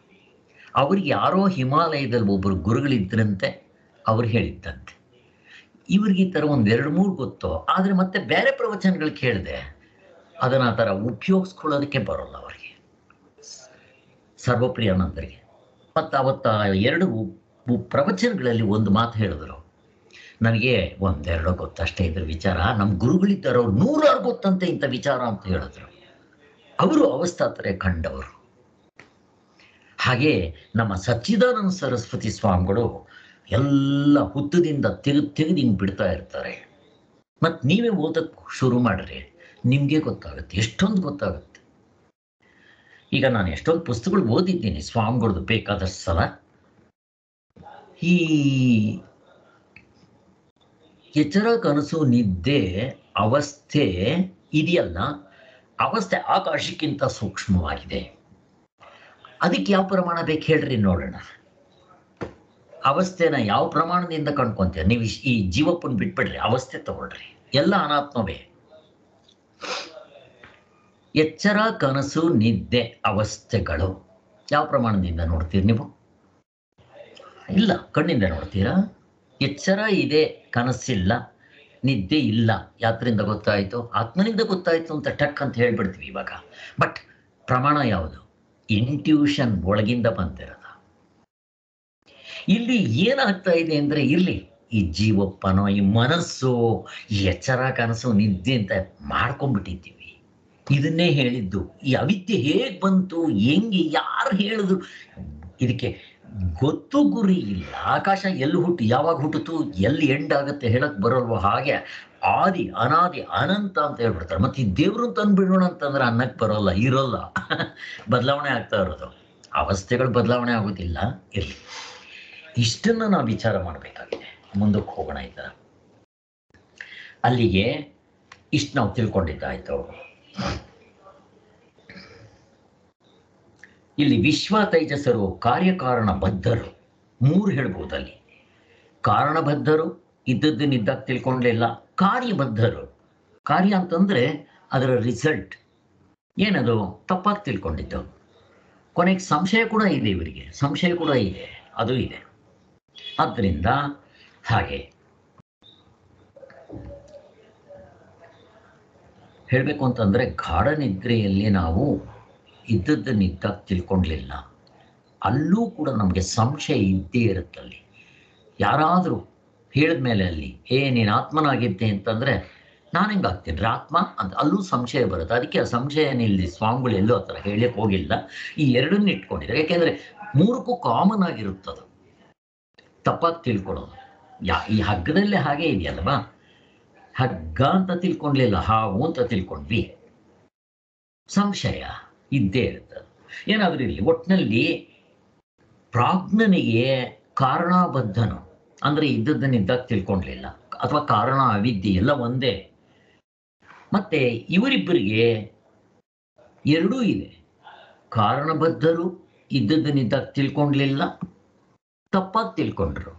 ಅವ್ರಿಗೆ ಯಾರೋ ಹಿಮಾಲಯದಲ್ಲಿ ಒಬ್ಬರು ಗುರುಗಳಿದ್ದರಂತೆ, ಅವ್ರು ಹೇಳಿದ್ದಂತೆ. ಇವ್ರಿಗೆ ಈ ಥರ ಒಂದು 2-3 ಗೊತ್ತು, ಆದರೆ ಮತ್ತೆ ಬೇರೆ ಪ್ರವಚನಗಳು ಕೇಳಿದೆ ಅದನ್ನು ಆ ಥರ ಉಪಯೋಗಿಸ್ಕೊಳ್ಳೋದಕ್ಕೆ ಬರೋಲ್ಲ ಅವರಿಗೆ, ಸರ್ವಪ್ರಿಯಾನಂದರಿಗೆ. ಮತ್ತು ಅವತ್ತ 2 ಪ್ರವಚನಗಳಲ್ಲಿ ಒಂದು ಮಾತು ಹೇಳಿದ್ರು, ನನಗೆ 1-2 ಗೊತ್ತಷ್ಟೇ ಇದ್ರ ವಿಚಾರ, ನಮ್ಮ ಗುರುಗಳಿದ್ದಾರೆ ಅವ್ರು 100 ಗೊತ್ತಂತೆ ಇಂಥ ವಿಚಾರ ಅಂತ ಹೇಳಿದ್ರು. ಅವರು ಅವಸ್ಥಾತ್ರೆ ಕಂಡವರು. ಹಾಗೆ ನಮ್ಮ ಸಚ್ಚಿದಾನಂದ ಸರಸ್ವತಿ ಸ್ವಾಮಿಗಳು ಎಲ್ಲ ಹುತ್ತದಿಂದ ತೆಗೆದು ಹಿಂಗೆ ಬಿಡ್ತಾ ಇರ್ತಾರೆ. ಮತ್ತು ನೀವೇ ಓದಕ್ಕೆ ಶುರು ಮಾಡಿರಿ, ನಿಮಗೆ ಗೊತ್ತಾಗುತ್ತೆ, ಎಷ್ಟೊಂದು ಗೊತ್ತಾಗುತ್ತೆ. ಈಗ ನಾನು ಎಷ್ಟೊಂದು ಪುಸ್ತಕಗಳು ಓದಿದ್ದೀನಿ ಸ್ವಾಮಿಗಳದ್ದು ಬೇಕಾದಷ್ಟು ಸಲ. ಈ ಎಚ್ಚರ ಕನಸು ನಿದ್ದೆ ಅವಸ್ಥೆ ಇದೆಯಲ್ಲ, ಅವಸ್ಥೆ ಆಕಾಶಕ್ಕಿಂತ ಸೂಕ್ಷ್ಮವಾಗಿದೆ. ಅದಕ್ಕೆ ಯಾವ ಪ್ರಮಾಣ ಬೇಕು ಹೇಳ್ರಿ ನೋಡೋಣ. ಅವಸ್ಥೆನ ಯಾವ ಪ್ರಮಾಣದಿಂದ ಕಂಡ್ಕೊಂತೀರ ನೀವು? ಈ ಜೀವಪ್ಪನ ಬಿಟ್ಬಿಡ್ರಿ, ಅವಸ್ಥೆ ತಗೊಳ್ರಿ, ಎಲ್ಲ ಅನಾತ್ಮವೇ. ಎಚ್ಚರ ಕನಸು ನಿದ್ದೆ ಅವಸ್ಥೆಗಳು ಯಾವ ಪ್ರಮಾಣದಿಂದ ನೋಡ್ತೀರಿ ನೀವು? ಇಲ್ಲ, ಕಣ್ಣಿಂದ ನೋಡ್ತೀರಾ? ಎಚ್ಚರ ಇದೆ, ಕನಸಿಲ್ಲ, ನಿದ್ದೆ ಇಲ್ಲ. ಯಾತ್ರಿಂದ ಗೊತ್ತಾಯಿತು? ಆತ್ಮನಿಂದ ಗೊತ್ತಾಯಿತು ಅಂತ ಟಕ್ ಅಂತ ಹೇಳ್ಬಿಡ್ತೀವಿ ಇವಾಗ. ಬಟ್ ಪ್ರಮಾಣ ಯಾವುದು? ಇಂಟ್ಯೂಷನ್, ಒಳಗಿಂದ ಬಂದಿರೋದು. ಇಲ್ಲಿ ಏನಾಗ್ತಾ ಇದೆ ಅಂದರೆ, ಇರಲಿ ಈ ಜೀವಪ್ಪನೋ ಈ ಮನಸ್ಸು ಈ ಎಚ್ಚರ ಕನಸು ನಿದ್ದೆ ಅಂತ ಮಾಡ್ಕೊಂಡ್ಬಿಟ್ಟಿದ್ದೀವಿ. ಇದನ್ನೇ ಹೇಳಿದ್ದು. ಈ ಅವಿದ್ಯೆ ಹೇಗೆ ಬಂತು, ಹೆಂಗೆ, ಯಾರು ಹೇಳಿದ್ರು, ಇದಕ್ಕೆ ಗೊತ್ತು ಗುರಿ ಇಲ್ಲ. ಆಕಾಶ ಎಲ್ಲಿ ಹುಟ್ಟು ಯಾವಾಗ ಹುಟ್ಟಿತು, ಎಲ್ಲಿ ಎಂಡ್ ಆಗುತ್ತೆ ಹೇಳಕ್ ಬರೋಲ್ವೋ, ಹಾಗೆ ಆದಿ ಅನಾದಿ ಅನಂತ ಅಂತ ಹೇಳ್ಬಿಡ್ತಾರೆ. ಮತ್ತು ಈ ದೇವ್ರು ತಂದುಬಿಡೋಣ ಅಂತಂದ್ರೆ ಅನ್ನಕ್ಕೆ ಬರೋಲ್ಲ, ಇರೋಲ್ಲ, ಬದಲಾವಣೆ ಆಗ್ತಾ ಇರೋದು. ಅವಸ್ಥೆಗಳು ಬದಲಾವಣೆ ಆಗೋದಿಲ್ಲ. ಇರಲಿ, ಇಷ್ಟನ್ನು ನಾವು ವಿಚಾರ ಮಾಡಬೇಕಾಗಿದೆ. ಮುಂದಕ್ಕೆ ಹೋಗೋಣ. ಈ ಥರ ಅಲ್ಲಿಗೆ ಇಷ್ಟು ನಾವು ತಿಳ್ಕೊಂಡಿದ್ದಾಯ್ತು. ಇಲ್ಲಿ ವಿಶ್ವ ತೈಜಸರು ಕಾರ್ಯಕಾರಣ ಬದ್ಧರು 3 ಹೇಳ್ಬೋದು. ಅಲ್ಲಿ ಕಾರಣಬದ್ಧರು, ಇದ್ದದ್ದನ್ನಿದ್ದಾಗ ತಿಳ್ಕೊಂಡ್ಲಿಲ್ಲ. ಕಾರ್ಯಬದ್ಧರು, ಕಾರ್ಯ ಅಂತಂದ್ರೆ ಅದರ ರಿಸಲ್ಟ್ ಏನದು ತಪ್ಪಾಗಿ ತಿಳ್ಕೊಂಡಿದ್ದು. ಕೊನೆಗೆ ಸಂಶಯ ಕೂಡ ಇದೆ, ಇವರಿಗೆ ಸಂಶಯ ಕೂಡ ಇದೆ, ಅದು ಇದೆ. ಆದ್ದರಿಂದ ಹಾಗೆ ಹೇಳಬೇಕು ಅಂತಂದರೆ, ಗಾಢ ನಿದ್ರೆಯಲ್ಲಿ ನಾವು ಇದ್ದದ್ದನ್ನಿದ್ದಾಗ ತಿಳ್ಕೊಂಡ್ಲಿಲ್ಲ. ಅಲ್ಲೂ ಕೂಡ ನಮಗೆ ಸಂಶಯ ಇದ್ದೇ ಇರುತ್ತಲ್ಲಿ. ಯಾರಾದರೂ ಹೇಳಿದ್ಮೇಲೆ ಅಲ್ಲಿ ನೀನು ಆತ್ಮನಾಗಿದ್ದೆ ಅಂತಂದರೆ ನಾನು ಹೆಂಗೆ ಆಗ್ತೀನಿ ರೀ ಆತ್ಮ ಅಂತ, ಅಲ್ಲೂ ಸಂಶಯ ಬರುತ್ತೆ. ಅದಕ್ಕೆ ಆ ಸಂಶಯ ನಿಲ್ಲಿ ಸ್ವಾಮಿಗಳು ಎಲ್ಲೂ ಆ ಥರ ಹೇಳಕ್ಕೆ ಹೋಗಿಲ್ಲ. ಈ ಎರಡನ್ನು ಇಟ್ಕೊಂಡಿದ್ದಾರೆ. ಯಾಕೆಂದರೆ 3ಕ್ಕೂ ಕಾಮನ್ ಆಗಿರುತ್ತದು, ತಪ್ಪಾಗಿ ತಿಳ್ಕೊಳ್ಳೋದು. ಈ ಹಗ್ಗದಲ್ಲೇ ಹಾಗೆ ಇದೆಯಲ್ವಾ, ಹಗ್ಗ ಅಂತ ತಿಳ್ಕೊಂಡ್ಲಿಲ್ಲ, ಹಾವು ಅಂತ ತಿಳ್ಕೊಂಡ್ವಿ. ಸಂಶಯ ಇದ್ದೇ ಇರ್ತದೆ. ಏನಾದರೂ ಇರಲಿ, ಒಟ್ಟಿನಲ್ಲಿ ಪ್ರಾಜ್ಞನಿಗೆ ಕಾರಣಬದ್ಧನು ಅಂದರೆ ಇದ್ದದ್ದನ್ನಿದ್ದಾಗ ತಿಳ್ಕೊಂಡ್ಲಿಲ್ಲ, ಅಥವಾ ಕಾರಣ ಅವಿದ್ಯೆ ಎಲ್ಲ ಒಂದೇ. ಮತ್ತೆ ಇವರಿಬ್ಬರಿಗೆ ಎರಡೂ ಇದೆ. ಕಾರಣಬದ್ಧರು ಇದ್ದದ್ದನ್ನಿದ್ದಾಗ ತಿಳ್ಕೊಂಡ್ಲಿಲ್ಲ, ತಪ್ಪಾಗಿ ತಿಳ್ಕೊಂಡ್ರು.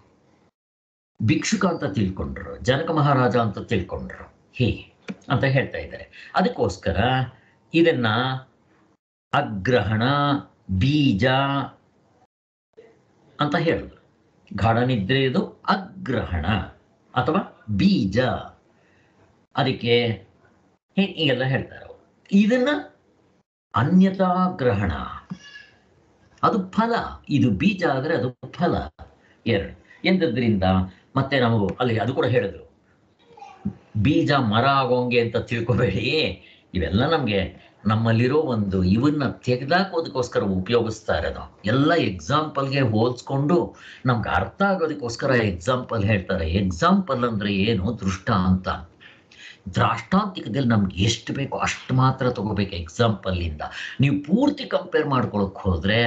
ಭಿಕ್ಷುಕ ಅಂತ ತಿಳ್ಕೊಂಡ್ರು, ಜನಕ ಮಹಾರಾಜ ಅಂತ ತಿಳ್ಕೊಂಡ್ರು, ಹೀಗೆ ಅಂತ ಹೇಳ್ತಾ ಇದ್ದಾರೆ. ಅದಕ್ಕೋಸ್ಕರ ಇದನ್ನ ಅಗ್ರಹಣ ಬೀಜ ಅಂತ ಹೇಳಿದ್ರು. ಗಾಢ ನಿದ್ರೆಯದು ಅಗ್ರಹಣ ಅಥವಾ ಬೀಜ. ಅದಕ್ಕೆ ಹೀಗೆಲ್ಲ ಹೇಳ್ತಾರೆ ಅವರು. ಇದನ್ನ ಅನ್ಯತಾ ಗ್ರಹಣ, ಅದು ಫಲ. ಇದು ಬೀಜ ಆದರೆ ಅದು ಫಲ. ಎರಡು ಎಂದದ್ರಿಂದ ಮತ್ತೆ ನಾವು ಅಲ್ಲಿ ಅದು ಕೂಡ ಹೇಳಿದ್ರು, ಬೀಜ ಮರ ಆಗೋಂಗೆ ಅಂತ ತಿಳ್ಕೊಬೇಡಿ. ಇವೆಲ್ಲ ನಮಗೆ ನಮ್ಮಲ್ಲಿರೋ ಒಂದು ಇವನ್ನ ತೆಗೆದಾಕೋದಕ್ಕೋಸ್ಕರ ಉಪಯೋಗಿಸ್ತಾ ಇರೋದು. ಎಲ್ಲ ಎಕ್ಸಾಂಪಲ್ಗೆ ಹೋಲಿಸ್ಕೊಂಡು ನಮ್ಗೆ ಅರ್ಥ ಆಗೋದಕ್ಕೋಸ್ಕರ ಎಕ್ಸಾಂಪಲ್ ಹೇಳ್ತಾರೆ. ಎಕ್ಸಾಂಪಲ್ ಅಂದ್ರೆ ಏನು? ದೃಷ್ಟಾಂತ. ದ್ರಾಷ್ಟಾಂತಿಕದಲ್ಲಿ ನಮ್ಗೆ ಎಷ್ಟು ಬೇಕೋ ಅಷ್ಟು ಮಾತ್ರ ತಗೋಬೇಕು ಎಕ್ಸಾಂಪಲ್ಲಿಂದ. ನೀವು ಪೂರ್ತಿ ಕಂಪೇರ್ ಮಾಡ್ಕೊಳಕ್ ಹೋದ್ರೆ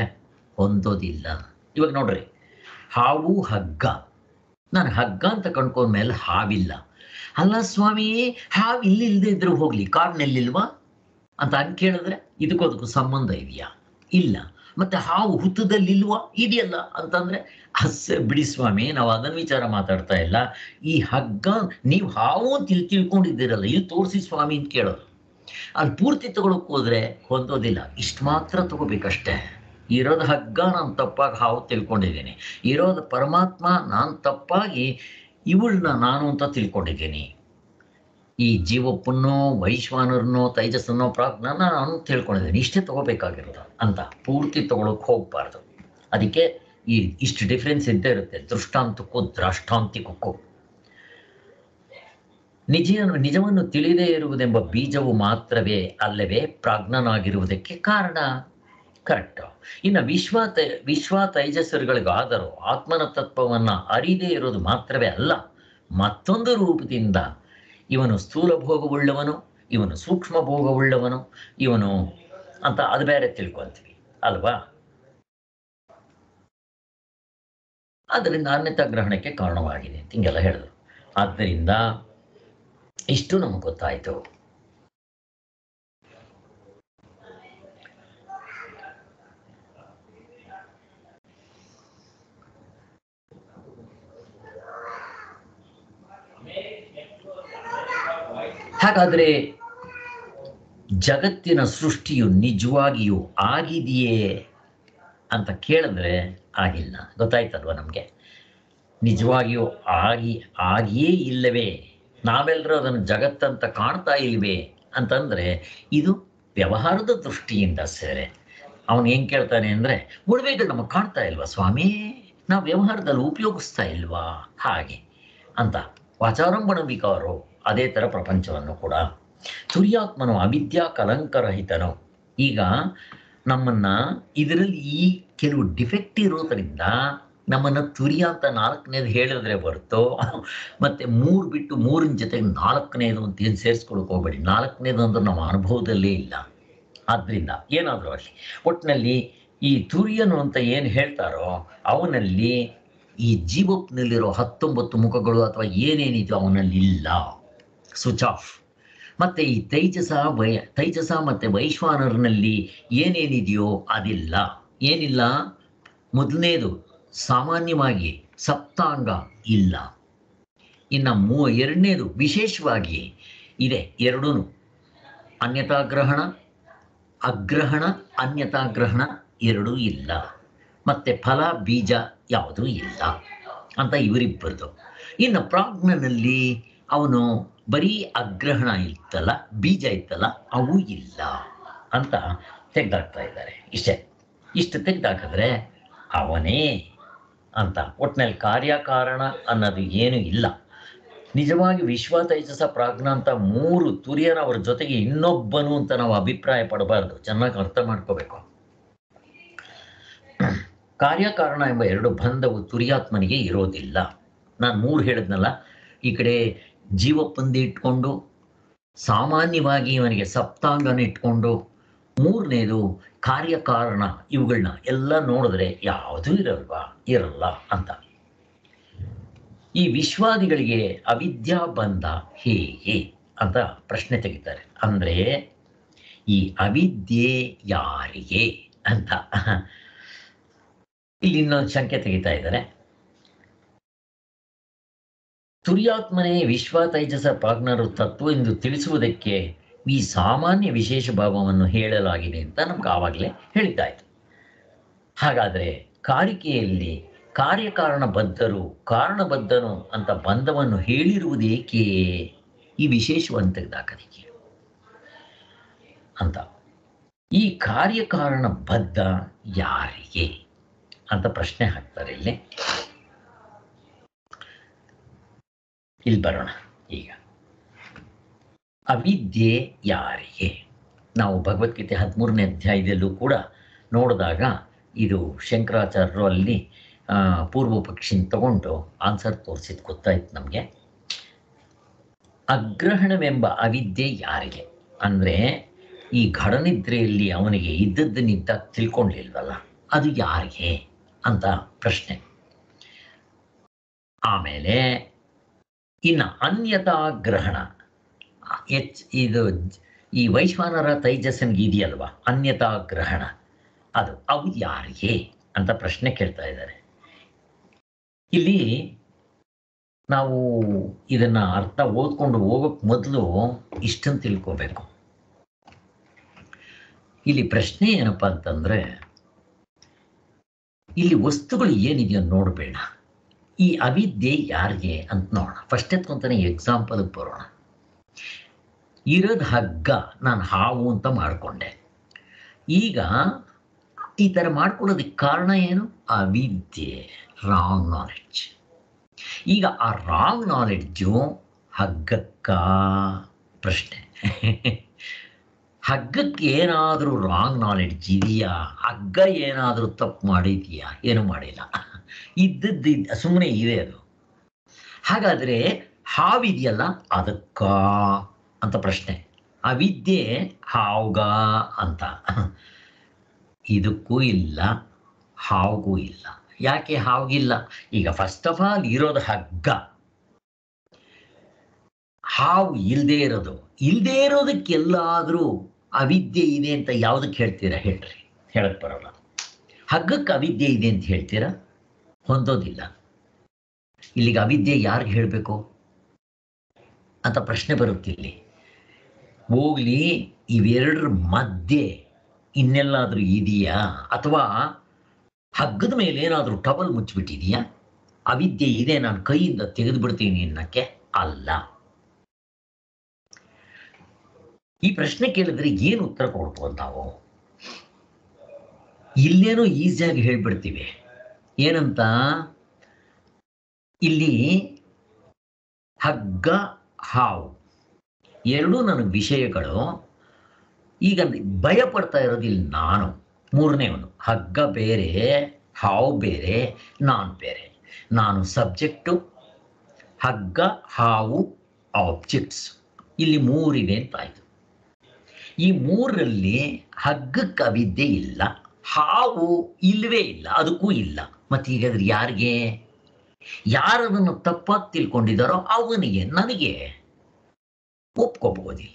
ಹೊಂದೋದಿಲ್ಲ. ಇವಾಗ ನೋಡ್ರಿ, ಹಾವು ಹಗ್ಗ. ನಾನು ಹಗ್ಗ ಅಂತ ಕಂಡ್ಕೊಂಡ್ಮೇಲೆ ಹಾವಿಲ್ಲ. ಅಲ್ಲ ಸ್ವಾಮಿ, ಹಾವು ಇಲ್ಲದೆ ಇದ್ರೂ ಹೋಗ್ಲಿ, ಕಾಡ್ನಲ್ಲಿಲ್ವಾ ಅಂತ ಹಂಗೆ ಕೇಳಿದ್ರೆ ಇದಕ್ಕೂ ಸಂಬಂಧ ಇದೆಯಾ? ಇಲ್ಲ. ಮತ್ತೆ ಹಾವು ಹುತ್ತದಲ್ಲಿಲ್ವಾ? ಇದೆಯಲ್ಲ ಅಂತಂದ್ರೆ ಬಿಡಿ ಸ್ವಾಮಿ, ನಾವು ಅದನ್ನ ವಿಚಾರ ಮಾತಾಡ್ತಾ ಇಲ್ಲ. ಈ ಹಗ್ಗ ನೀವು ಹಾವು ತಿಳ್ಕೊಂಡಿದ್ದೀರಲ್ಲ, ಇಲ್ಲಿ ತೋರಿಸಿ ಸ್ವಾಮಿ ಅಂತ ಕೇಳೋದು. ಅಲ್ಲಿ ಪೂರ್ತಿ ತಗೊಳಕ್ ಹೋದ್ರೆ ಹೊಂದೋದಿಲ್ಲ. ಇಷ್ಟು ಮಾತ್ರ ತಗೋಬೇಕಷ್ಟೇ. ಇರೋದು ಹಗ್ಗ, ನಾನು ತಪ್ಪಾಗಿ ಹಾವು ತಿಳ್ಕೊಂಡಿದ್ದೀನಿ. ಇರೋದು ಪರಮಾತ್ಮ, ನಾನು ತಪ್ಪಾಗಿ ಇವಳನ್ನ ನಾನು ಅಂತ ತಿಳ್ಕೊಂಡಿದ್ದೀನಿ. ಈ ಜೀವಪ್ಪನ್ನೋ ವೈಶ್ವಾನರನ್ನೋ ತೈಜಸ್ಸನ್ನೋ ಪ್ರಾಜ್ಞಾನ ನಾನು ತಿಳ್ಕೊಂಡಿದ್ದೀನಿ. ಇಷ್ಟೇ ತಗೋಬೇಕಾಗಿರೋದು ಅಂತ ಪೂರ್ತಿ ತಗೊಳಕ್ ಹೋಗ್ಬಾರ್ದು. ಅದಕ್ಕೆ ಇಷ್ಟು ಡಿಫ್ರೆನ್ಸ್ ಇದ್ದೇ ಇರುತ್ತೆ ದೃಷ್ಟಾಂತಕ್ಕೂ ದ್ರಾಷ್ಟಾಂತಿಕಕ್ಕೂ. ನಿಜವನ್ನು ತಿಳಿದೇ ಇರುವುದೆಂಬ ಬೀಜವು ಮಾತ್ರವೇ ಅಲ್ಲವೇ ಪ್ರಾಜ್ಞನಾಗಿರುವುದಕ್ಕೆ ಕಾರಣ. ಕರೆಕ್ಟ್. ಇನ್ನು ವಿಶ್ವ ತೈಜಸ್ಸರುಗಳಿಗಾದರೂ ಆತ್ಮನ ತತ್ವವನ್ನು ಅರಿದೇ ಇರೋದು ಮಾತ್ರವೇ ಅಲ್ಲ, ಮತ್ತೊಂದು ರೂಪದಿಂದ ಇವನು ಸ್ಥೂಲ ಭೋಗವುಳ್ಳವನು, ಇವನು ಸೂಕ್ಷ್ಮ ಭೋಗವುಳ್ಳವನು, ಇವನು ಅಂತ ಅದು ಬೇರೆ ತಿಳ್ಕೊಂತೀವಿ ಅಲ್ವಾ? ಆದ್ದರಿಂದ ಅನ್ಯತಾ ಗ್ರಹಣಕ್ಕೆ ಕಾರಣವಾಗಿದೆ ಅಂತ ಹಿಂಗೆಲ್ಲ ಹೇಳಿದ್ರು. ಆದ್ದರಿಂದ ಇಷ್ಟು ನಮಗೆ ಗೊತ್ತಾಯಿತು. ಹಾಗಾದ್ರೆ ಜಗತ್ತಿನ ಸೃಷ್ಟಿಯು ನಿಜವಾಗಿಯೂ ಆಗಿದೆಯೇ ಅಂತ ಕೇಳಿದ್ರೆ ಆಗಿಲ್ಲ. ಗೊತ್ತಾಯ್ತಲ್ವ ನಮಗೆ? ನಿಜವಾಗಿಯೂ ಆಗಿಯೇ ಇಲ್ಲವೇ? ನಾವೆಲ್ಲರೂ ಅದನ್ನು ಜಗತ್ತಂತ ಕಾಣ್ತಾ ಇಲ್ವೇ ಅಂತಂದ್ರೆ ಇದು ವ್ಯವಹಾರದ ದೃಷ್ಟಿಯಿಂದ ಸೇರೆ. ಅವನು ಹೆಂಗೆ ಕೇಳ್ತಾನೆ ಅಂದರೆ, ಒಡವೆಗಳು ನಮಗೆ ಕಾಣ್ತಾ ಇಲ್ವಾ ಸ್ವಾಮಿ? ನಾವು ವ್ಯವಹಾರದಲ್ಲಿ ಉಪಯೋಗಿಸ್ತಾ ಇಲ್ವಾ ಹಾಗೆ ಅಂತ. ವಾಚಾರಂಭಣ ವಿಕಾರೋ ಅದೇ ಥರ ಪ್ರಪಂಚವನ್ನು ಕೂಡ. ತುರ್ಯಾತ್ಮನು ಅವಿದ್ಯಾ ಕಲಂಕರಹಿತನು. ಈಗ ನಮ್ಮನ್ನ ಇದರಲ್ಲಿ ಈ ಕೆಲವು ಡಿಫೆಕ್ಟ್ ಇರೋದ್ರಿಂದ ನಮ್ಮನ್ನು ತುರಿಯ ಅಂತ ನಾಲ್ಕನೇದು ಹೇಳಿದ್ರೆ ಹೊರತು ಮತ್ತೆ ಮೂರು ಬಿಟ್ಟು ಮೂರಿನ ಜೊತೆಗೆ ನಾಲ್ಕನೇದು ಅಂತ ಏನು ಸೇರಿಸ್ಕೊಳಕ್ಕೆ ಹೋಗ್ಬೇಡಿ. ನಾಲ್ಕನೇದು ಅಂದ್ರೆ ನಮ್ಮ ಅನುಭವದಲ್ಲೇ ಇಲ್ಲ. ಆದ್ದರಿಂದ ಏನಾದರೂ ಆಗಲಿ, ಒಟ್ಟಿನಲ್ಲಿ ಈ ತುರಿಯನು ಅಂತ ಏನು ಹೇಳ್ತಾರೋ ಅವನಲ್ಲಿ ಈ ಜೀವಪ್ನಲ್ಲಿರೋ 19 ಮುಖಗಳು ಅಥವಾ ಏನೇನಿದೆಯೋ ಅವನಲ್ಲಿ ಇಲ್ಲ, ಸ್ವಿಚ್ ಆಫ್. ಮತ್ತು ಈ ತೈಜಸ ಮತ್ತು ವೈಶ್ವಾನರ್ನಲ್ಲಿ ಏನೇನಿದೆಯೋ ಅದಿಲ್ಲ. ಏನಿಲ್ಲ? ಮೊದಲನೇದು ಸಾಮಾನ್ಯವಾಗಿ ಸಪ್ತಾಂಗ ಇಲ್ಲ. ಇನ್ನು ಎರಡನೇದು ವಿಶೇಷವಾಗಿ ಇದೆ. ಎರಡೂ ಅನ್ಯತಾಗ್ರಹಣ, ಅಗ್ರಹಣ, ಅನ್ಯತಾಗ್ರಹಣ ಎರಡೂ ಇಲ್ಲ. ಮತ್ತು ಫಲ ಬೀಜ ಯಾವುದೂ ಇಲ್ಲ ಅಂತ ಇವರಿಬ್ಬರದು. ಇನ್ನು ಪ್ರಾಜ್ಞನಲ್ಲಿ ಅವನು ಬರೀ ಅಗ್ರಹಣ ಇತ್ತಲ್ಲ, ಬೀಜ ಇತ್ತಲ್ಲ, ಅವು ಇಲ್ಲ ಅಂತ ತೆಗೆದಾಕ್ತಾ ಇದ್ದಾರೆ. ಇಷ್ಟು ತೆಗೆದಾಕಿದ್ರೆ ಅವನೇ ಅಂತ. ಒಟ್ಟಿನಲ್ಲಿ ಕಾರ್ಯಕಾರಣ ಅನ್ನೋದು ಏನೂ ಇಲ್ಲ. ನಿಜವಾಗಿ ವಿಶ್ವ ತೈಜಸ ಪ್ರಾಜ್ಞ ಅಂತ 3 ತುರಿಯನವರ ಜೊತೆಗೆ ಇನ್ನೊಬ್ಬನು ಅಂತ ನಾವು ಅಭಿಪ್ರಾಯ ಪಡಬಾರ್ದು. ಚೆನ್ನಾಗಿ ಅರ್ಥ ಮಾಡ್ಕೋಬೇಕು. ಕಾರ್ಯಕಾರಣ ಎಂಬ 2 ಬಂಧವು ತುರಿಯಾತ್ಮನಿಗೆ ಇರೋದಿಲ್ಲ. ನಾನು 3 ಹೇಳಿದ್ನಲ್ಲ, ಈ ಕಡೆ ಜೀವಪ್ಪಂದು ಇಟ್ಕೊಂಡು ಸಾಮಾನ್ಯವಾಗಿ ಇವನಿಗೆ ಸಪ್ತಾಂಗನ ಇಟ್ಕೊಂಡು, ಮೂರನೇದು ಕಾರ್ಯಕಾರಣ, ಇವುಗಳನ್ನ ಎಲ್ಲ ನೋಡಿದ್ರೆ ಯಾವುದೂ ಇರಲ್ಲ ಅಂತ. ಈ ವಿಶ್ವಾದಿಗಳಿಗೆ ಅವಿದ್ಯಾ ಬಂಧ ಹೇಗೆ ಅಂತ ಪ್ರಶ್ನೆ ತೆಗಿತಾರೆ. ಅಂದರೆ ಈ ಅವಿದ್ಯೆ ಯಾರಿಗೆ ಅಂತ ಇಲ್ಲಿ ಇನ್ನೊಂದು ಶಂಕೆ ತೆಗಿತಾ ಇದ್ದಾರೆ. ತುರ್ಯಾತ್ಮನೇ ವಿಶ್ವ ತೈಜಸ ಪ್ರಾಜ್ಞರು ತತ್ವ ಎಂದು ತಿಳಿಸುವುದಕ್ಕೆ ಈ ಸಾಮಾನ್ಯ ವಿಶೇಷ ಭಾವವನ್ನು ಹೇಳಲಾಗಿದೆ ಅಂತ ನಮ್ಗೆ ಆವಾಗಲೇ ಹೇಳಿದ್ದಾಯ್ತು. ಹಾಗಾದರೆ ಕಾರಿಕೆಯಲ್ಲಿ ಕಾರ್ಯಕಾರಣ ಬದ್ಧರು ಕಾರಣಬದ್ಧನು ಅಂತ ಬಂಧವನ್ನು ಹೇಳಿರುವುದೇಕೆ? ಈ ವಿಶೇಷವನ್ನು ತೆಗೆದಾಕೋದಕ್ಕೆ. ಅಂತ. ಈ ಕಾರ್ಯಕಾರಣ ಬದ್ಧ ಯಾರಿಗೆ ಅಂತ ಪ್ರಶ್ನೆ ಹಾಕ್ತಾರೆ ಇಲ್ಲಿ. ಇಲ್ಲಿ ಬರೋಣ. ಈಗ ಅವಿದ್ಯೆ ಯಾರಿಗೆ? ನಾವು ಭಗವದ್ಗೀತೆ 13ನೇ ಅಧ್ಯಾಯದಲ್ಲೂ ಕೂಡ ನೋಡಿದಾಗ ಇದು ಶಂಕರಾಚಾರ್ಯರು ಅಲ್ಲಿ ಪೂರ್ವ ಪಕ್ಷಿನ ತಗೊಂಡು ಆನ್ಸರ್ ತೋರಿಸಿದ್ದು ಗೊತ್ತಾಯ್ತು ನಮಗೆ. ಅಗ್ರಹಣವೆಂಬ ಅವಿದ್ಯೆ ಯಾರಿಗೆ ಅಂದರೆ ಈ ಘಡನಿದ್ರೆಯಲ್ಲಿ ಅವನಿಗೆ ಇದ್ದದ್ದನ್ನಿದ್ದ ತಿಳ್ಕೊಂಡಿಲ್ವಲ್ಲ, ಅದು ಯಾರಿಗೆ ಅಂತ ಪ್ರಶ್ನೆ. ಆಮೇಲೆ ಇನ್ನು ಅನ್ಯತಾ ಗ್ರಹಣ ಇದು ಈ ವೈಶ್ವಾನರ ತೈಜಸ್ಸನ್ಗೆ ಇದೆಯಲ್ವ ಅನ್ಯತಾ ಗ್ರಹಣ, ಅವು ಯಾರಿಗೆ ಅಂತ ಪ್ರಶ್ನೆ ಕೇಳ್ತಾ ಇದ್ದಾರೆ. ಇಲ್ಲಿ ನಾವು ಇದನ್ನ ಅರ್ಥ ಓದ್ಕೊಂಡು ಹೋಗೋಕ್ ಮೊದಲು ಇಷ್ಟನ್ನು ತಿಳ್ಕೋಬೇಕು. ಇಲ್ಲಿ ಪ್ರಶ್ನೆ ಏನಪ್ಪ ಅಂತಂದ್ರೆ, ಇಲ್ಲಿ ವಸ್ತುಗಳು ಏನಿದೆಯೋ ನೋಡಬೇಡ, ಈ ಅವಿದ್ಯೆ ಯಾರಿಗೆ ಅಂತ ನೋಡೋಣ. ಫಸ್ಟ್ ಎತ್ಕೊಂತಾನೆ ಎಕ್ಸಾಂಪಲ್ಗೆ ಬರೋಣ. ಇರೋದು ಹಗ್ಗ, ನಾನು ಹಾವು ಅಂತ ಮಾಡಿಕೊಂಡೆ. ಈಗ ಈ ಥರ ಮಾಡ್ಕೊಳ್ಳೋದಕ್ಕೆ ಕಾರಣ ಏನು? ಅವಿದ್ಯೆ, ರಾಂಗ್ ನಾಲೆಡ್ಜ್. ಈಗ ಆ ರಾಂಗ್ ನಾಲೆಡ್ಜು ಹಗ್ಗಕ್ಕ ಪ್ರಶ್ನೆ. ಹಗ್ಗಕ್ಕೆ ಏನಾದರೂ ರಾಂಗ್ ನಾಲೆಡ್ಜ್ ಇದೆಯಾ? ಹಗ್ಗ ಏನಾದರೂ ತಪ್ಪು ಮಾಡಿದೆಯಾ? ಏನು ಮಾಡಿಲ್ಲ, ಇದ್ದದ್ದು ಸುಮ್ಮನೆ ಇದೆ ಅದು. ಹಾಗಾದರೆ ಹಾವಿದೆಯಲ್ಲ ಅದಕ್ಕ ಅಂತ ಪ್ರಶ್ನೆ. ಅವಿದ್ಯೆ ಹಾವ್ಗ ಅಂತ. ಇದಕ್ಕೂ ಇಲ್ಲ, ಹಾವ್ಗೂ ಇಲ್ಲ. ಯಾಕೆ ಹಾವ್ಗಿಲ್ಲ? ಈಗ ಫಸ್ಟ್ ಆಫ್ ಆಲ್ ಇರೋದು ಹಗ್ಗ, ಹಾವು ಇಲ್ಲದೆ ಇರೋದಕ್ಕೆಲ್ಲಾದರೂ ಅವಿದ್ಯೆ ಇದೆ ಅಂತ ಯಾವುದಕ್ಕೆ ಹೇಳ್ತೀರಾ ಹೇಳ್ರಿ? ಹೇಳಕ್ ಬರೋಲ್ಲ. ಹಗ್ಗಕ್ಕೆ ಅವಿದ್ಯೆ ಇದೆ ಅಂತ ಹೇಳ್ತೀರಾ? ಹೊಂದೋದಿಲ್ಲ. ಇಲ್ಲಿಗೆ ಅವಿದ್ಯೆ ಯಾರಿಗೆ ಹೇಳಬೇಕು ಅಂತ ಪ್ರಶ್ನೆ ಬರುತ್ತಿಲ್ಲಿ. ಹೋಗ್ಲಿ, ಇವೆರಡರ ಮಧ್ಯೆ ಇನ್ನೆಲ್ಲಾದರೂ ಇದೆಯಾ? ಅಥವಾ ಹಗ್ಗದ ಮೇಲೆ ಏನಾದರೂ ಟವಲ್ ಮುಚ್ಚಿಬಿಟ್ಟಿದೆಯಾ? ಅವಿದ್ಯೆ ಇದೆ, ನಾನು ಕೈಯಿಂದ ತೆಗೆದು ಬಿಡ್ತೀನಿ ಅನ್ನಕ್ಕೆ ಅಲ್ಲ. ಈ ಪ್ರಶ್ನೆ ಕೇಳಿದ್ರೆ ಏನು ಉತ್ತರ ಕೊಡ್ಬೋದು ನಾವು? ಇಲ್ಲೇನೋ ಈಸಿಯಾಗಿ ಹೇಳ್ಬಿಡ್ತೀವಿ. ಏನಂತ? ಇಲ್ಲಿ ಹಗ್ಗ ಹಾವು ಎರಡೂ ನನಗೆ ವಿಷಯಗಳು. ಈಗ ಭಯ ಪಡ್ತಾ ಇರೋದಿಲ್ಲ ನಾನು, ಮೂರನೇವನು. ಹಗ್ಗ ಬೇರೆ, ಹಾವು ಬೇರೆ, ನಾನು ಬೇರೆ. ನಾನು ಸಬ್ಜೆಕ್ಟು, ಹಗ್ಗ ಹಾವು ಆಬ್ಜೆಕ್ಟ್ಸ್. ಇಲ್ಲಿ ಮೂರಿದೆ ಅಂತಾಯ್ತು. ಈ ಮೂರರಲ್ಲಿ ಹಗ್ಗಕ್ಕೆ ಅವಿದ್ಯೆ ಇಲ್ಲ, ಹಾವು ಇಲ್ಲವೇ ಇಲ್ಲ, ಅದಕ್ಕೂ ಇಲ್ಲ. ಮತ್ತೆ ಈಗಾದ್ರೆ ಯಾರಿಗೆ? ಯಾರದನ್ನು ತಪ್ಪಾಗಿ ತಿಳ್ಕೊಂಡಿದ್ದಾರೋ ಅವನಿಗೆ, ನನಗೆ ಒಪ್ಕೋಬಹುದಿಲ್ಲ.